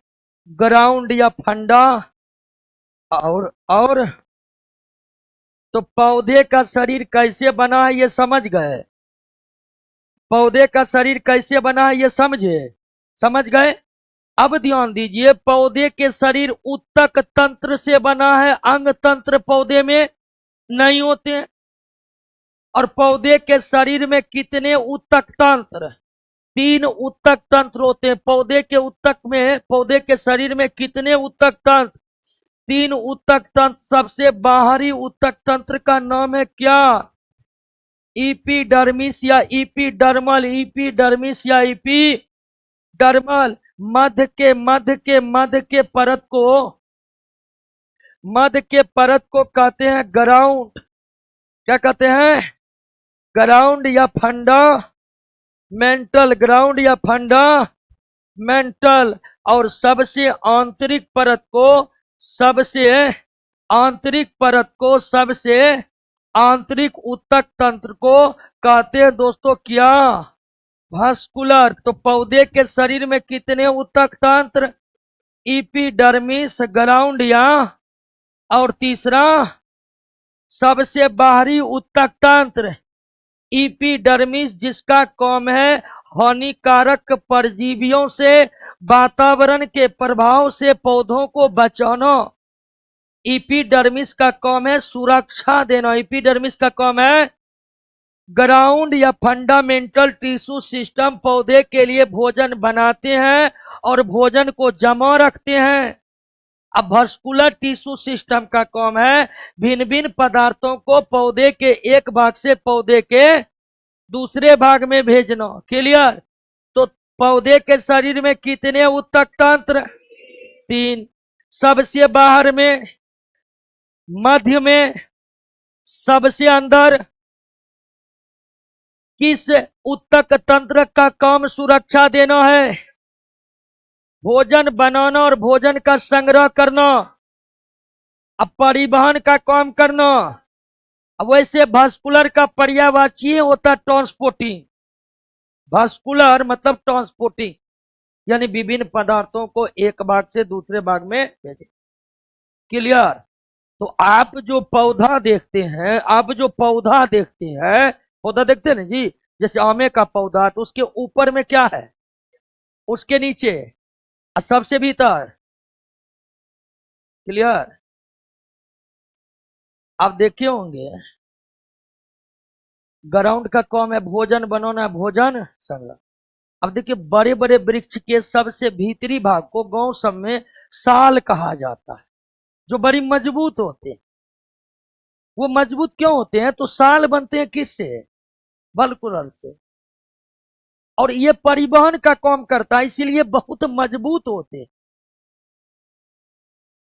ग्राउंड या फंडा, और तो पौधे का शरीर कैसे बना है ये समझ गए? पौधे का शरीर कैसे बना है ये समझ गए? अब ध्यान दीजिए, पौधे के शरीर उत्तक तंत्र से बना है, अंग तंत्र पौधे में नहीं होते। और पौधे के शरीर में कितने उत्तक तंत्र? 3 उत्तक तंत्र होते हैं। पौधे के उत्तक में, पौधे के शरीर में कितने उत्तक तंत्र? 3 उत्तक तंत्र। सबसे बाहरी उत्तक तंत्र का नाम है क्या? इपीडर्मिस या इपीडर्मल। इपीडर्मिस या इपीडर्मल। मध्य के परत को कहते हैं ग्राउंड। क्या कहते हैं? ग्राउंड या फंडा मेंटल। ग्राउंड या फंडा मेंटल। और सबसे आंतरिक आंतरिक उत्तक तंत्र को कहते हैं दोस्तों क्या? वास्कुलर। तो पौधे के शरीर में कितने उत्तक तंत्र? इपीडर्मिस, ग्राउंड या, और तीसरा सबसे बाहरी उत्तक तंत्र इपीडर्मिस, जिसका काम है हानिकारक परजीवियों से, वातावरण के प्रभाव से पौधों को बचाना। इपीडर्मिस का काम है सुरक्षा देना। इपीडर्मिस का काम है ग्राउंड या फंडामेंटल टिश्यू सिस्टम पौधे के लिए भोजन बनाते हैं और भोजन को जमा रखते हैं। अब वास्कुलर टिश्यू सिस्टम का काम है भिन्न भिन्न पदार्थों को पौधे के एक भाग से पौधे के दूसरे भाग में भेजना। क्लियर? तो पौधे के शरीर में कितने उत्तक तंत्र? 3। सबसे बाहर में, मध्य में, सबसे अंदर। किस उत्तक तंत्र का काम सुरक्षा देना है? भोजन बनाना और भोजन का संग्रह करना। अब परिवहन का काम करना। अब वैसे वास्कुलर का पर्यायवाची होता है ट्रांसपोर्टिंग। वास्कुलर मतलब ट्रांसपोर्टिंग, यानी विभिन्न पदार्थों को एक भाग से दूसरे भाग में भेजे। क्लियर? तो आप जो पौधा देखते हैं, पौधा देखते हैं ना जी, जैसे आमे का पौधा, तो उसके ऊपर में क्या है? उसके नीचे और सबसे भीतर। क्लियर? आप देखे होंगे ग्राउंड का काम है भोजन बनाना, भोजन संग्रह। अब देखिए, बड़े बड़े वृक्ष के सबसे भीतरी भाग को गांव सब में साल कहा जाता है, जो बड़ी मजबूत होते हैं। वो मजबूत क्यों होते हैं? तो साल बनते हैं किससे? बल्कुलर से। और ये परिवहन का काम करता है, इसीलिए बहुत मजबूत होते हैं।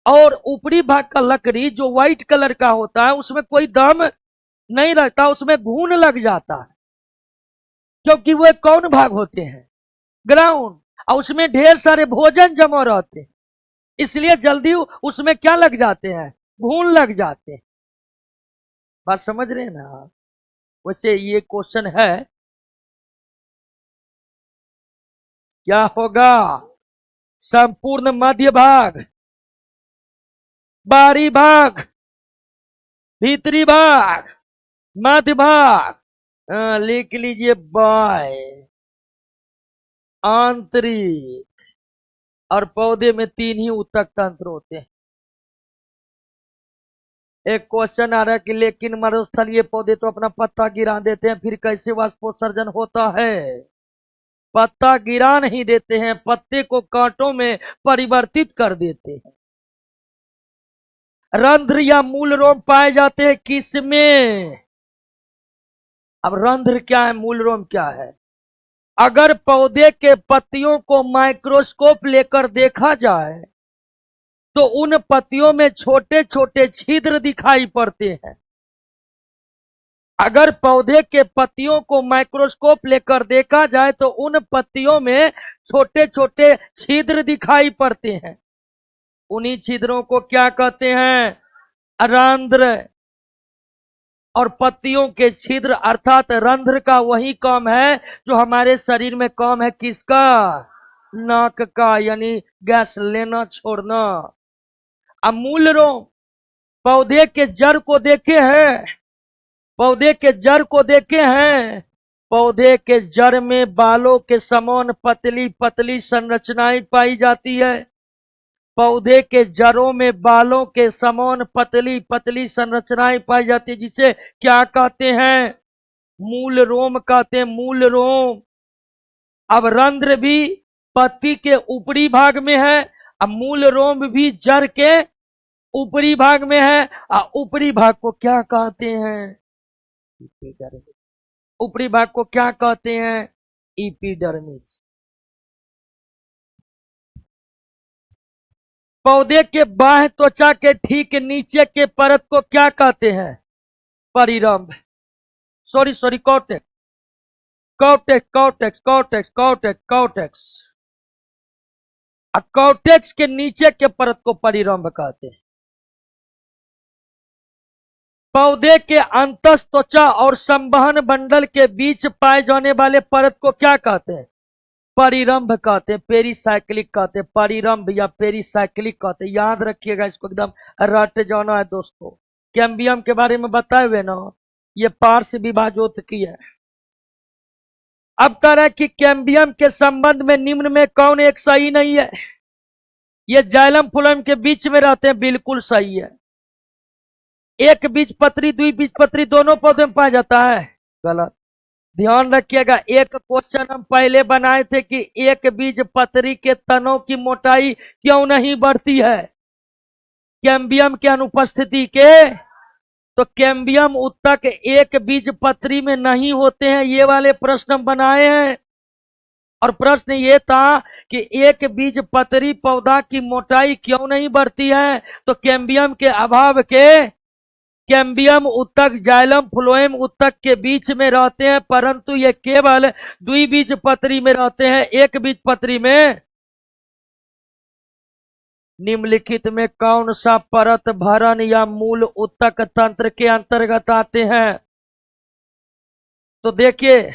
और ऊपरी भाग का लकड़ी जो व्हाइट कलर का होता है उसमें कोई दम नहीं रहता, उसमें घून लग जाता है, क्योंकि वो कौन भाग होते हैं? ग्राउंड। और उसमें ढेर सारे भोजन जमा रहते हैं, इसलिए जल्दी उसमें क्या लग जाते हैं? घून लग जाते हैं। बात समझ रहे हैं ना? वैसे ये क्वेश्चन है, क्या होगा? संपूर्ण मध्य भाग, बाहरी भाग, भीतरी भाग, मध्य भाग। लिख लीजिए बाय आंतरिक। और पौधे में 3 ही उत्तक तंत्र होते हैं। एक क्वेश्चन आ रहा है कि लेकिन मरुस्थलीय पौधे तो अपना पत्ता गिरा देते हैं, फिर कैसे वाष्पोत्सर्जन होता है? पत्ता गिरा नहीं देते हैं, पत्ते को कांटों में परिवर्तित कर देते हैं। रंध्र या मूल रोम पाए जाते हैं किसमें? अब रंध्र क्या है, मूल रोम क्या है? अगर पौधे के पत्तियों को माइक्रोस्कोप लेकर देखा जाए तो उन पत्तियों में छोटे छोटे छिद्र दिखाई पड़ते हैं। अगर पौधे के पत्तियों को माइक्रोस्कोप लेकर देखा जाए तो उन पत्तियों में छोटे छोटे छिद्र दिखाई पड़ते हैं। उन्हीं छिद्रों को क्या कहते हैं? रंध्र। और पत्तियों के छिद्र अर्थात रंध्र का वही काम है जो हमारे शरीर में काम है किसका? नाक का, यानी गैस लेना छोड़ना। अब मूल रोम, पौधे के जड़ को देखे हैं? पौधे के जड़ को देखे हैं? पौधे के जड़ में बालों के समान पतली पतली संरचनाएं पाई जाती है। पौधे के जड़ों में बालों के समान पतली पतली संरचनाएं पाई जाती है, जिसे क्या कहते हैं? मूल रोम कहते हैं, मूल रोम। अब रंध्र भी पत्ती के ऊपरी भाग में है, अब मूल रोम भी जड़ के ऊपरी भाग में है। और ऊपरी भाग को क्या कहते हैं? ऊपरी भाग को क्या कहते हैं? इपिडर्मिस। पौधे के बाह्य त्वचा के ठीक नीचे के परत को क्या कहते हैं? परिरंभ। Sorry sorry, cortex. Cortex cortex cortex cortex cortex. Cortex के नीचे के परत को परिरंभ कहते हैं। पौधे के अंतस त्वचा और संवहन मंडल के बीच पाए जाने वाले परत को क्या कहते हैं? परिरंभ कहते हैं, पेरीसाइक्लिक कहते हैं। परिरंभ या पेरीसाइक्लिक कहते हैं, याद रखिएगा, इसको एकदम रट जाना है दोस्तों। कैम्बियम के बारे में बताए हुए ना, ये पार्श्व विभाजोत्की है। अब कह रहा है कि कैम्बियम के संबंध में निम्न में कौन एक सही नहीं है? ये जाइलम फ्लोएम के बीच में रहते हैं, बिल्कुल सही है। एक बीज पत्री द्वि बीज पत्री दोनों पौधे में पाया जाता है, गलत। ध्यान रखिएगा, एक क्वेश्चन हम पहले बनाए थे कि एक बीज पत्री के तनों की मोटाई क्यों नहीं बढ़ती है कैम्बियम के अनुपस्थिति के? तो कैम्बियम उत्तक एक बीज पत्री में नहीं होते हैं, ये वाले प्रश्न बनाए हैं। और प्रश्न ये था कि एक बीज पत्री पौधा की मोटाई क्यों नहीं बढ़ती है? तो कैम्बियम के अभाव के कैम्बियम उत्तक जाइलम फ्लोएम उत्तक के बीच में रहते हैं, परंतु ये केवल द्विबीज पत्री में रहते हैं, एक बीज पत्री में। निम्नलिखित में कौन सा परत भरण या मूल उत्तक तंत्र के अंतर्गत आते हैं? तो देखिए,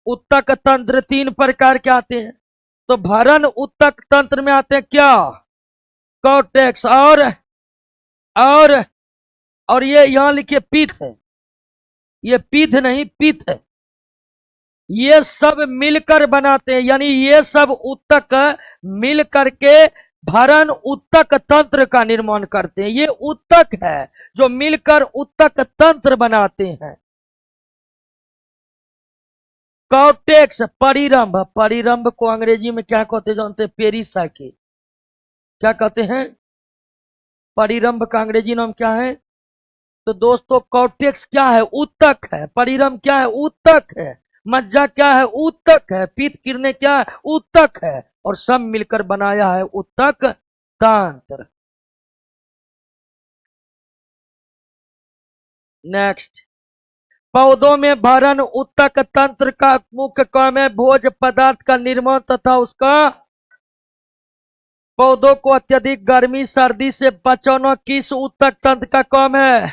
उत्तक तंत्र 3 प्रकार के आते हैं। तो भरण उत्तक तंत्र में आते हैं क्या? कॉर्टेक्स और और ये यहां लिखिए पीठ है, ये पीठ नहीं पीठ है। ये सब मिलकर बनाते हैं, यानी ये सब उत्तक मिल करके भरण उत्तक तंत्र का निर्माण करते हैं। ये उत्तक है जो मिलकर उत्तक तंत्र बनाते हैं। कॉर्टेक्स परिरंभ, परिरंभ को अंग्रेजी में क्या कहते हैं जानते हैं? पेरीसाइकिल। क्या कहते हैं? परिरंभ का अंग्रेजी नाम क्या है? तो दोस्तों कॉर्टेक्स क्या है? ऊतक है। परिरम क्या है? ऊतक है। मज्जा क्या है? ऊतक है। पीत किरणें क्या है? ऊतक है। और सब मिलकर बनाया है ऊतक तंत्र। नेक्स्ट, पौधों में भरण ऊतक तंत्र का मुख्य काम है भोज पदार्थ का निर्माण तथा उसका पौधों को अत्यधिक गर्मी सर्दी से बचाना किस ऊतक तंत्र का काम है?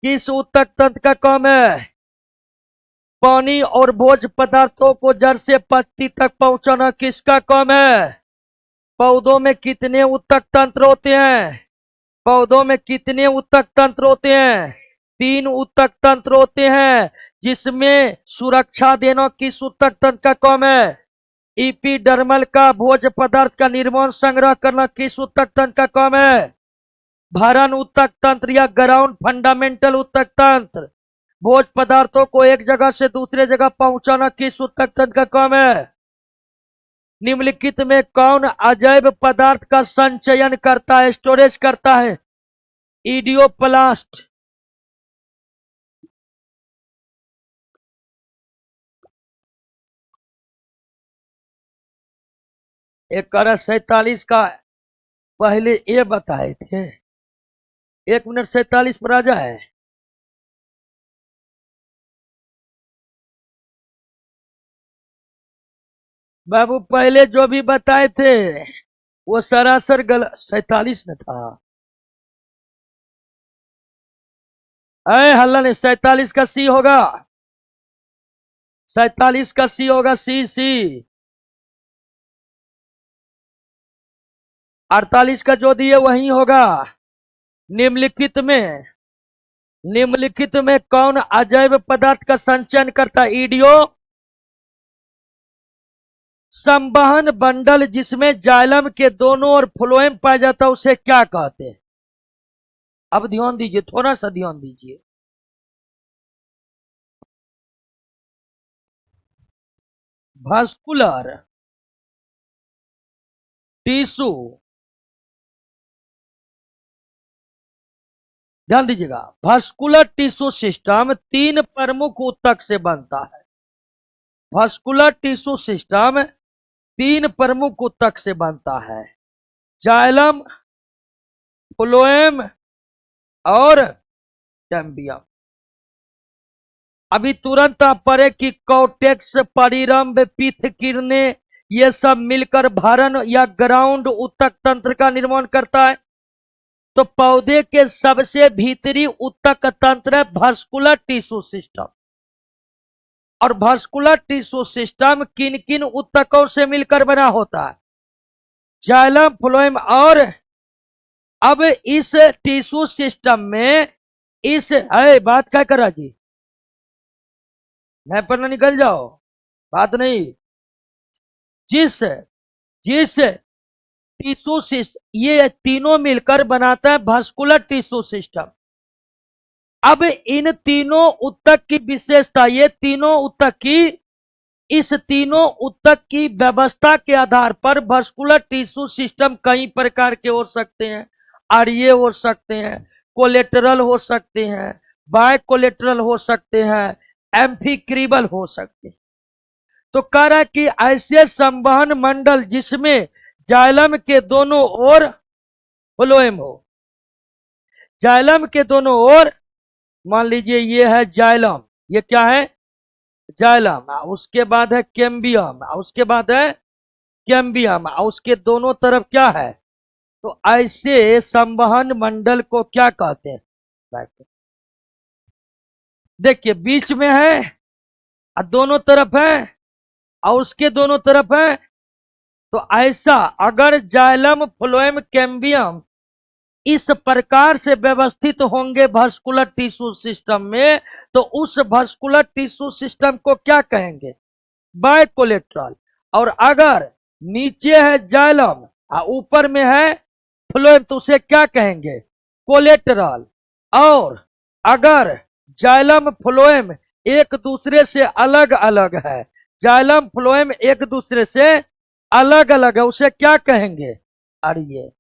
किस ऊतक तंत्र का काम है? पानी और भोज पदार्थों को जड़ से पत्ती तक पहुंचाना किसका काम है? पौधों में कितने ऊतक तंत्र होते हैं? पौधों में कितने ऊतक तंत्र होते हैं? 3 ऊतक तंत्र होते हैं। जिसमें सुरक्षा देना किस ऊतक तंत्र का काम है? इपिडर्मल का भोज पदार्थ का निर्माण संग्रह करना किस ऊतक तंत्र का काम है? भरण ऊतक तंत्र या ग्राउंड फंडामेंटल ऊतक तंत्र। भोज पदार्थों को एक जगह से दूसरे जगह पहुंचाना किस ऊतक तंत्र का काम है? निम्नलिखित में कौन अजैव पदार्थ का संचयन करता है, स्टोरेज करता है? इडियोप्लास्ट। एक 47 का पहले ये बताए थे। 1 मिनट 47 पर आ जाए। बाबू पहले जो भी बताए थे वो सरासर गलत। 47 में था। अरे हल्ला नहीं, 47 का सी होगा। 47 का सी होगा। सी सी 48 का जो दिए वही होगा। निम्नलिखित में कौन अजैव पदार्थ का संचयन करता? ईडियो संवहन बंडल जिसमें जाइलम के दोनों ओर फ्लोएम पाया जाता है उसे क्या कहते हैं? अब ध्यान दीजिए, थोड़ा सा ध्यान दीजिए। वास्कुलर टिश्यू, ध्यान दीजिएगा। वास्कुलर टिश्यू सिस्टम 3 प्रमुख ऊतक से बनता है। वास्कुलर टिश्यू सिस्टम 3 प्रमुख ऊतक से बनता है। जाइलम, फ्लोएम और कैम्बियम। अभी तुरंत आप पढ़े कि कॉर्टेक्स, परिरंभ, पीथ किरणें ये सब मिलकर भरण या ग्राउंड ऊतक तंत्र का निर्माण करता है। तो पौधे के सबसे भीतरी ऊतक तंत्र है वास्कुलर टिश्यू सिस्टम। और वास्कुलर टिश्यू सिस्टम किन किन ऊतकों से मिलकर बना होता है? जाइलम, फ्लोएम और। अब इस टिश्यू सिस्टम में बात क्या कर रहा जी? नहीं पढ़ना, निकल जाओ, बात नहीं। जिस जिस टिश्यू सिस्टम, ये तीनों मिलकर बनाता है वास्कुलर टिश्यू सिस्टम। अब इन तीनों ऊतक की विशेषता, ये तीनों ऊतक की, इस तीनों ऊतक की व्यवस्था के आधार पर वास्कुलर टिश्यू सिस्टम कई प्रकार के हो सकते हैं। आर्य हो सकते हैं, कोलेटरल हो सकते हैं, बाय कोलेटरल हो सकते हैं, एम्फिक्रिबल हो सकते हैं। तो कह रहा है कि ऐसे संवहन मंडल जिसमें जाइलम के दोनों ओर फ्लोएम हो। जाइलम के दोनों ओर, मान लीजिए ये है जाइलम, ये क्या है? जाइलम। उसके बाद है कैम्बियम, उसके बाद है कैम्बियम, उसके दोनों तरफ क्या है? तो ऐसे संवहन मंडल को क्या कहते हैं? देखिए बीच में है और दोनों तरफ है और उसके दोनों तरफ है। तो ऐसा अगर जाइलम, फ्लोएम, कैम्बियम इस प्रकार से व्यवस्थित होंगे वास्कुलर टिश्यू सिस्टम में, तो उस वास्कुलर टिश्यू सिस्टम को क्या कहेंगे? बायकोलेट्रल। और अगर नीचे है जाइलम और ऊपर में है फ्लोएम तो उसे क्या कहेंगे? कोलेटरल। और अगर जाइलम, फ्लोएम एक दूसरे से अलग अलग है, जाइलम, फ्लोएम एक दूसरे से अलग अलग है, उसे क्या कहेंगे? आर्य।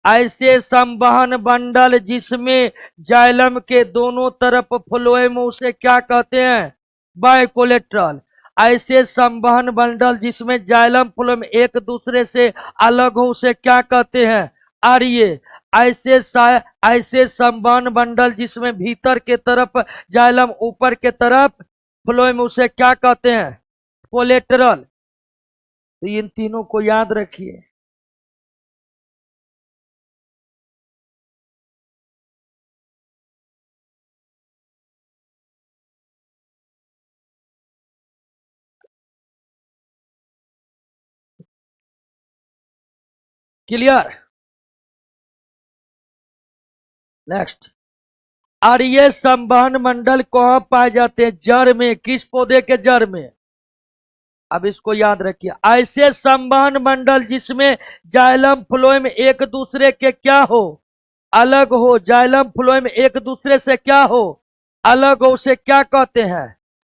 ऐसे संवहन मंडल जिसमें जाइलम के दोनों तरफ फ्लोएम उसे क्या कहते हैं? बाइकोलेट्रल। ऐसे संवहन मंडल जिसमें जाइलम फ्लोएम एक दूसरे से अलग हो उसे क्या कहते हैं? आर्य। ऐसे संवहन मंडल जिसमें भीतर के तरफ जाइलम ऊपर के तरफ फ्लोएम उसे क्या कहते हैं? कोलेटरल। तो इन तीनों को याद रखिए। क्लियर? नेक्स्ट। और ये संवहन मंडल कहां पाए जाते हैं? जड़ में। किस पौधे के जड़ में? अब इसको याद रखिए। ऐसे संवहन मंडल जिसमें जाइलम फ्लोएम एक दूसरे के क्या हो? अलग हो। जाइलम फ्लोएम एक दूसरे से क्या हो? अलग हो, उसे क्या कहते हैं?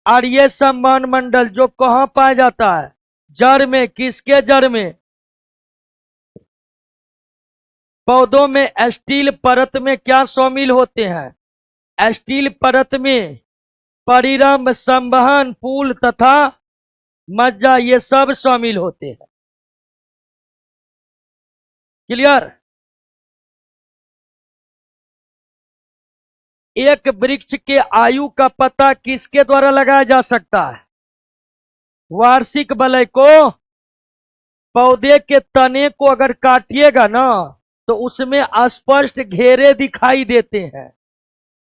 और ये संवहन मंडल जो कहां पाया जाता है? जड़ में। किसके जड़ में? पौधों में स्टील परत में क्या शामिल होते हैं? स्टील परत में परिरंभ, संवहन, फूल तथा मज्जा ये सब शामिल होते हैं। क्लियर? एक वृक्ष के आयु का पता किसके द्वारा लगाया जा सकता है? वार्षिक वलय को। पौधे के तने को अगर काटिएगा ना तो उसमें स्पष्ट घेरे दिखाई देते हैं,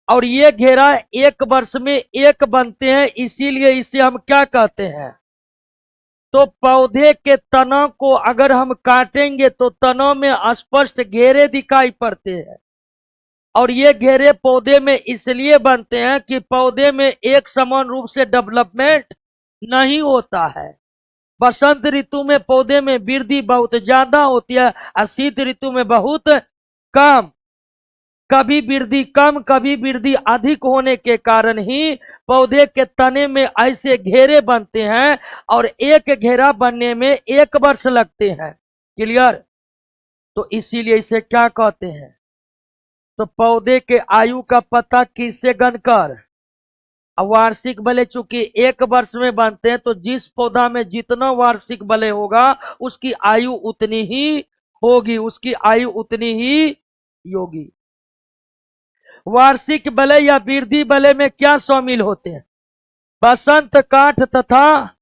और ये घेरा एक वर्ष में एक बनते हैं, इसीलिए इसे हम क्या कहते हैं? तो पौधे के तना को अगर हम काटेंगे तो तनों में स्पष्ट घेरे दिखाई पड़ते हैं, और ये घेरे पौधे में इसलिए बनते हैं कि पौधे में एक समान रूप से डेवलपमेंट नहीं होता है। बसंत ऋतु में पौधे में वृद्धि बहुत ज्यादा होती है और शीत ऋतु में बहुत कम। कभी वृद्धि कम कभी वृद्धि अधिक होने के कारण ही पौधे के तने में ऐसे घेरे बनते हैं, और एक घेरा बनने में एक वर्ष लगते हैं। क्लियर? तो इसीलिए इसे क्या कहते हैं? तो पौधे के आयु का पता किससे गणकर? वार्षिक बले चूंकि एक वर्ष में बनते हैं, तो जिस पौधा में जितना वार्षिक बले होगा उसकी आयु उतनी ही होगी, उसकी आयु उतनी ही होगी। वार्षिक बलय या वृद्धि बलय में क्या शामिल होते हैं? बसंत काठ तथा,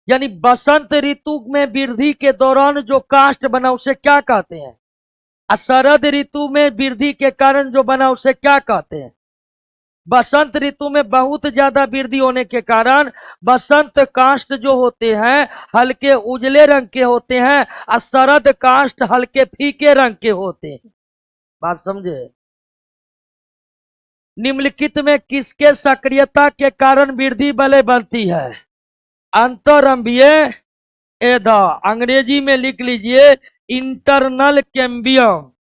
यानी बसंत ऋतु में वृद्धि के दौरान जो काष्ठ बना उसे क्या कहते हैं? शरद ऋतु में वृद्धि के कारण जो बना उसे क्या कहते हैं? बसंत ऋतु में बहुत ज्यादा वृद्धि होने के कारण बसंत काष्ठ जो होते हैं हल्के उजले रंग के होते हैं, और शरद काष्ठ हल्के फीके रंग के होते हैं। बात समझे? निम्नलिखित में किसके सक्रियता के कारण वृद्धि बलय बनती है? अंतरंबीय एदा, अंग्रेजी में लिख लीजिए internal cambium.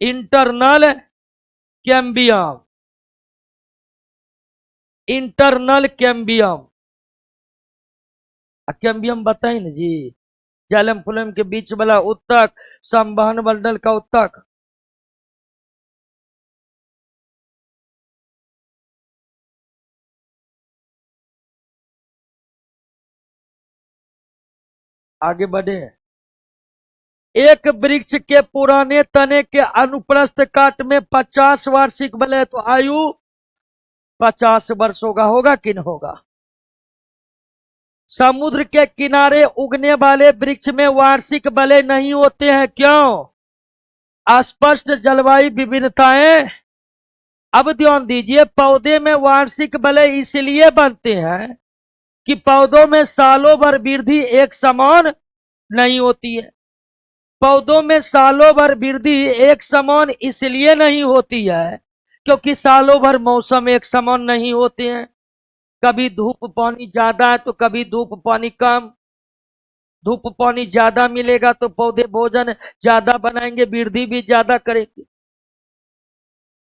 Internal cambium. Internal cambium. Cambium बताए ना जी, जाइलम फ्लोएम के बीच वाला उत्तक, संवहन मंडल का उत्तक। आगे बढ़े। एक वृक्ष के पुराने तने के अनुप्रस्थ काट में 50 वार्षिक बलय, तो आयु 50 वर्ष होगा कि नहीं होगा? समुद्र के किनारे उगने वाले वृक्ष में वार्षिक बलय नहीं होते हैं, क्यों? अस्पष्ट जलवायु विभिन्नताएं। अब ध्यान दीजिए, पौधे में वार्षिक बलय इसलिए बनते हैं कि पौधों में सालों भर वृद्धि एक समान नहीं होती है। पौधों में सालों भर वृद्धि एक समान इसलिए नहीं होती है क्योंकि सालों भर मौसम एक समान नहीं होते हैं। कभी धूप पानी ज्यादा है तो कभी धूप पानी कम। धूप पानी ज्यादा मिलेगा तो पौधे भोजन ज्यादा बनाएंगे, वृद्धि भी ज्यादा करेंगे।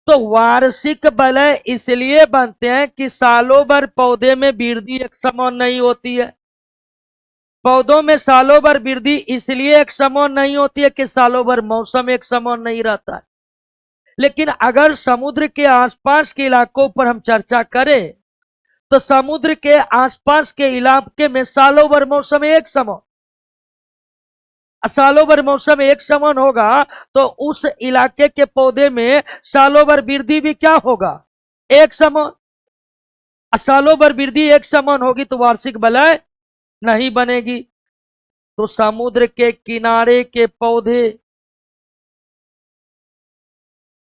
तो वार्षिक बलय इसलिए बनते हैं कि सालों भर पौधे में वृद्धि एक समान नहीं होती है। पौधों में सालों भर वृद्धि इसलिए एक समान नहीं होती है कि सालों भर मौसम एक समान नहीं रहता है। लेकिन अगर समुद्र के आसपास के इलाकों पर हम चर्चा करें तो समुद्र के आसपास के इलाके में सालों भर मौसम एक समान, सालों भर मौसम एक समान होगा तो उस इलाके के पौधे में सालों भर वृद्धि भी क्या होगा, एक समान। सालों भर वृद्धि एक समान होगी तो वार्षिक वलय नहीं बनेगी। तो समुद्र के किनारे के पौधे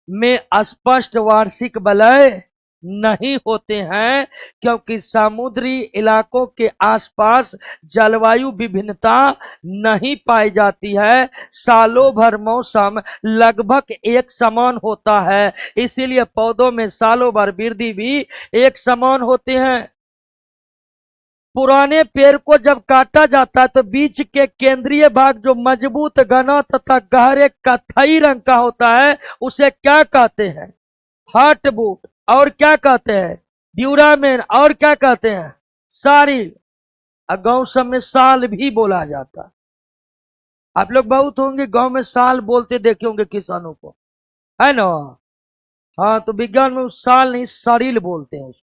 में स्पष्ट वार्षिक वलय नहीं होते हैं क्योंकि समुद्री इलाकों के आसपास जलवायु विभिन्नता नहीं पाई जाती है। सालों भर मौसम लगभग एक समान होता है, इसीलिए पौधों में सालों भर वृद्धि भी एक समान होते हैं। पुराने पेड़ को जब काटा जाता है तो बीच के केंद्रीय भाग जो मजबूत घना तथा गहरे कत्थई रंग का होता है उसे क्या कहते हैं, हार्टवुड। और क्या कहते हैं, ड्यूरामेन। और क्या कहते हैं, सारिल। गांव सब में साल भी बोला जाता है। आप लोग बहुत होंगे गांव में साल बोलते देखे होंगे किसानों को, है ना। हाँ, तो विज्ञान में साल नहीं सारिल बोलते हैं उसको।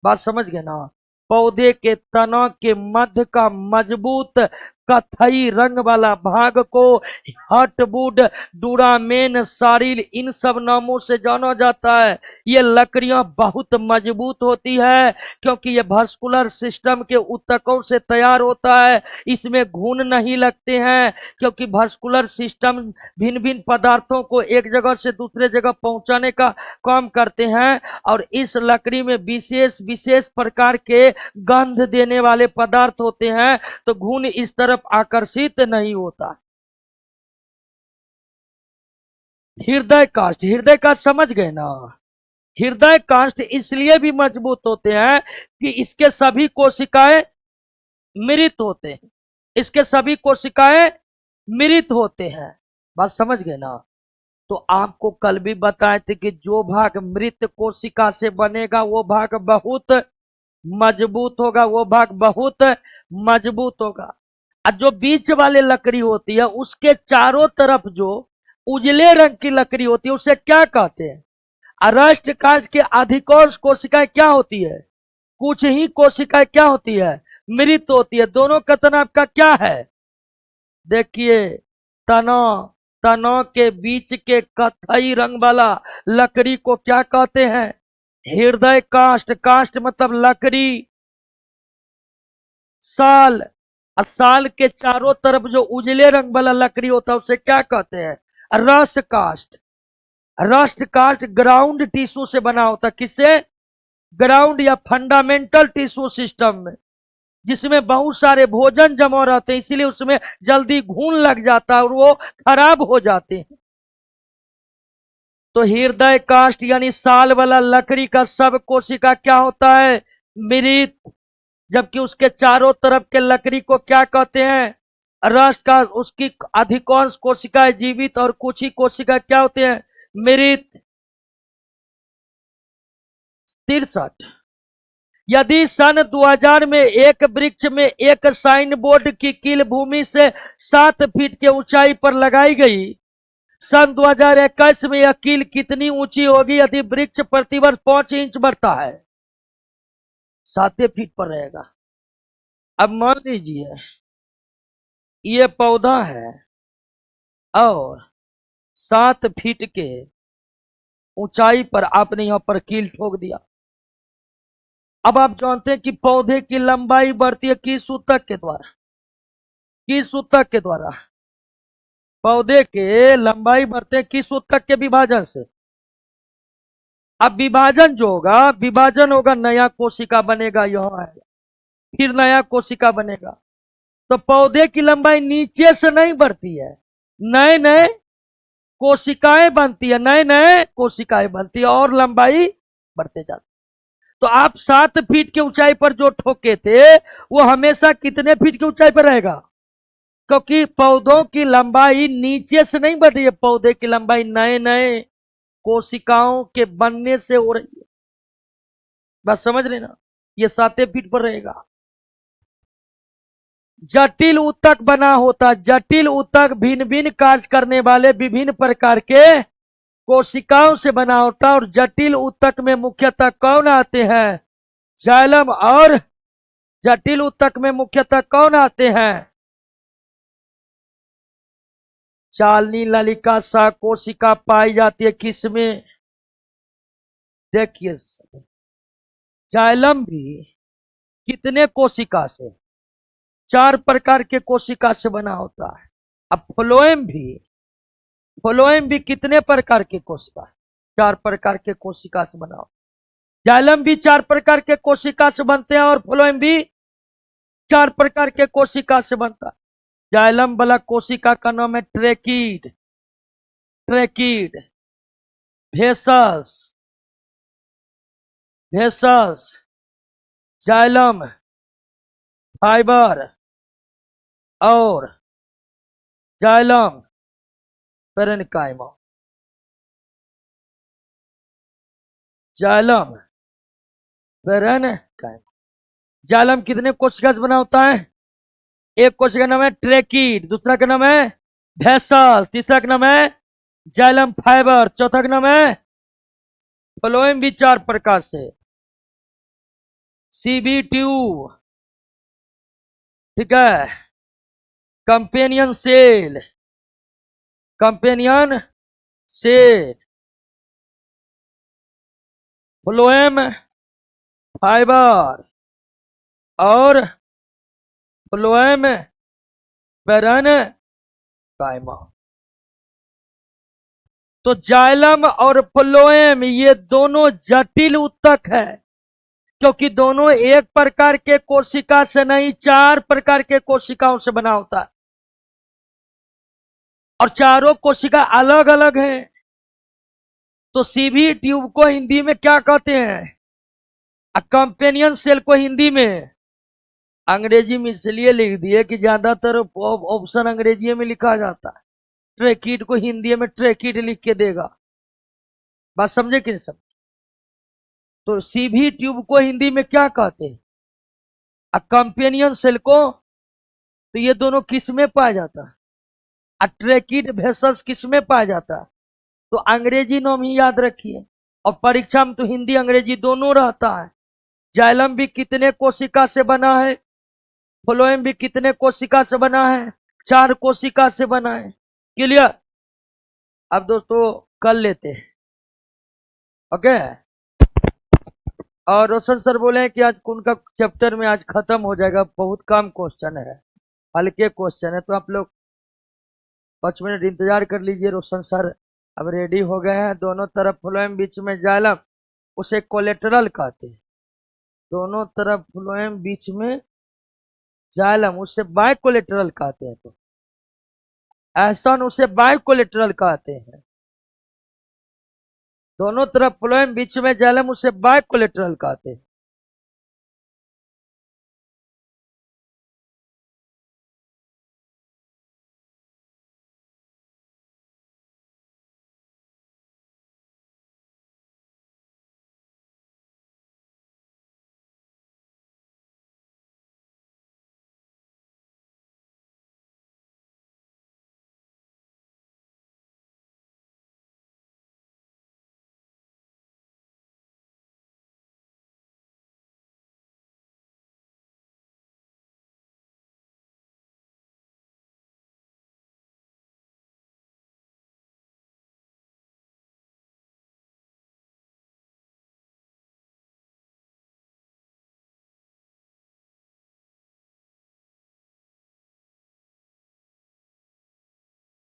बात समझ गए ना। पौधे के तना के मध्य का मजबूत कथई रंग वाला भाग को हार्टवुड, डूरामेन, सारिल इन सब नामों से जाना जाता है। ये लकड़ियां बहुत मजबूत होती है क्योंकि ये वास्कुलर सिस्टम के ऊतकों से तैयार होता है। इसमें घुन नहीं लगते हैं क्योंकि वास्कुलर सिस्टम भिन्न भिन्न पदार्थों को एक जगह से दूसरे जगह पहुंचाने का काम करते हैं। और इस लकड़ी में विशेष विशेष प्रकार के गंध देने वाले पदार्थ होते हैं तो घुन इस तरफ आकर्षित नहीं होता। हृदय काष्ठ, हृदय काष्ठ समझ गए ना। हृदय काष्ठ इसलिए भी मजबूत होते हैं कि इसके सभी कोशिकाएं मृत होते हैं, इसके सभी कोशिकाएं मृत होते हैं। बात समझ गए ना। तो आपको कल भी बताए थे कि जो भाग मृत कोशिका से बनेगा वो भाग बहुत मजबूत होगा, वो भाग बहुत मजबूत होगा। और जो बीच वाले लकड़ी होती है उसके चारों तरफ जो उजले रंग की लकड़ी होती है उसे क्या कहते हैं, अरस्ट काष्ठ के अधिकांश कोशिकाएं क्या होती है, कुछ ही कोशिकाएं क्या होती है, मृत होती है। दोनों का तना आपका क्या है, देखिए तना, तना के बीच के कथई रंग वाला लकड़ी को क्या कहते हैं, हृदय काष्ठ। काष्ठ मतलब लकड़ी। साल, साल के चारों तरफ जो उजले रंग वाला लकड़ी होता है उसे क्या कहते हैं, रस काष्ठ। रस्ट काष्ठ ग्राउंड टिश्यू से बना होता है, किससे, ग्राउंड या फंडामेंटल टिश्यू सिस्टम में, जिसमें बहुत सारे भोजन जमा रहते हैं इसीलिए उसमें जल्दी घुन लग जाता है और वो खराब हो जाते हैं। तो हृदय काष्ठ यानी साल वाला लकड़ी का सब कोशिका क्या होता है, मृत। जबकि उसके चारों तरफ के लकड़ी को क्या कहते हैं, रस का। उसकी अधिकांश कोशिकाएं जीवित और कुछ ही कोशिका क्या होते हैं, मृत। 63, यदि सन 2000 में एक वृक्ष में एक साइन बोर्ड की कील भूमि से 7 फीट के ऊंचाई पर लगाई गई, सन 2021 में यह कील कितनी ऊंची होगी यदि वृक्ष प्रतिवर्ष 5 इंच बढ़ता है, 7 फीट पर रहेगा। अब मान लीजिए ये पौधा है और 7 फीट के ऊंचाई पर आपने यहां पर कील ठोक दिया। अब आप जानते हैं कि पौधे की लंबाई बढ़ती है किस ऊतक के द्वारा, किस ऊतक के द्वारा, पौधे के लंबाई बढ़ते हैं किस ऊतक के विभाजन से। अब विभाजन जो होगा, विभाजन होगा नया कोशिका बनेगा, यहां है फिर नया कोशिका बनेगा। तो पौधे की लंबाई नीचे से नहीं बढ़ती है, नए नए कोशिकाएं बनती है, नए नए कोशिकाएं बनती है और लंबाई बढ़ते जाती। तो आप 7 फीट की ऊंचाई पर जो ठोके थे वो हमेशा कितने फीट की ऊंचाई पर रहेगा, क्योंकि पौधों की लंबाई नीचे से नहीं बढ़ रही है, पौधे की लंबाई नए नए कोशिकाओं के बनने से हो रही है। बस समझ लेना, ये 7 फीट पर रहेगा। जटिल ऊतक बना होता। जटिल ऊतक भिन्न भिन्न कार्य करने वाले विभिन्न प्रकार के कोशिकाओं से बना होता। और जटिल ऊतक में मुख्यतः कौन आते हैं? जाइलम। और जटिल ऊतक में मुख्यतः कौन आते हैं? चालनी नलिका सह कोशिका पाई जाती है किसमें? देखिए, जाइलम भी कितने कोशिका से? 4 प्रकार के कोशिका से बना होता है। अब फ्लोएम भी कितने प्रकार के कोशिका? 4 प्रकार के कोशिका से बना होता है। जाइलम भी 4 प्रकार के कोशिका से बनते हैं और फ्लोएम भी 4 प्रकार के कोशिका से बनता है। जाइलम वाला कोशिका का नाम है ट्रेकीड, भेसस, जाइलम, फाइबर और xylem parenchyma. Xylem parenchyma. Xylem कितने कोशिका से बना होता है? एक कोशिका का नाम है ट्रेकीड, दूसरा का नाम है भेसस, तीसरा का नाम है जाइलम फाइबर, चौथा का नाम है फ्लोएम भी 4 प्रकार से। सीबी ट्यूब, ठीक है, कंपेनियन सेल, फ्लोएम फाइबर और फ्लोएम पेरेन्काइमा। तो जाइलम और फ्लोएम ये दोनों जटिल ऊतक है, क्योंकि दोनों एक प्रकार के कोशिका से नहीं 4 प्रकार के कोशिकाओं से बना होता है और चारों कोशिका अलग अलग हैं। तो सीबी ट्यूब को हिंदी में क्या कहते हैं? कंपेनियन सेल को हिंदी में, अंग्रेजी में इसलिए लिख दिए कि ज्यादातर ऑप्शन अंग्रेजी में लिखा जाता है। ट्रेकीड को हिंदी में ट्रेकीड लिख के देगा। बात समझे कि नहीं समझे? तो सीबी ट्यूब को हिंदी में क्या कहते हैं? कंपेनियन सेल को, तो ये दोनों किस में पाया जाता है? ट्रेकीड भेसस किस में पाया जाता है? तो अंग्रेजी नाम ही याद रखिए, और परीक्षा में तो हिंदी अंग्रेजी दोनों रहता है। जाइलम भी कितने कोशिका से बना है? फ्लोएम भी कितने कोशिका से बना है? 4 कोशिका से बना है। क्लियर? अब दोस्तों कर लेते हैं, ओके। और रोशन सर बोले हैं कि आज उनका चैप्टर में आज खत्म हो जाएगा, बहुत कम क्वेश्चन है, हल्के क्वेश्चन है, तो आप लोग 5 मिनट इंतजार कर लीजिए। रोशन सर अब रेडी हो गए हैं। दोनों तरफ फ्लोएम बीच में जाइलम, उसे कोलेटरल कहते हैं। दोनों तरफ फ्लोएम बीच में जाइलम, उसे बाइकोलेटरल कहते हैं। तो ऐसा उसे बाइकोलेटरल कहते हैं। दोनों तरफ फ्लोएम बीच में जाइलम, उसे बाइकोलेटरल कहते हैं।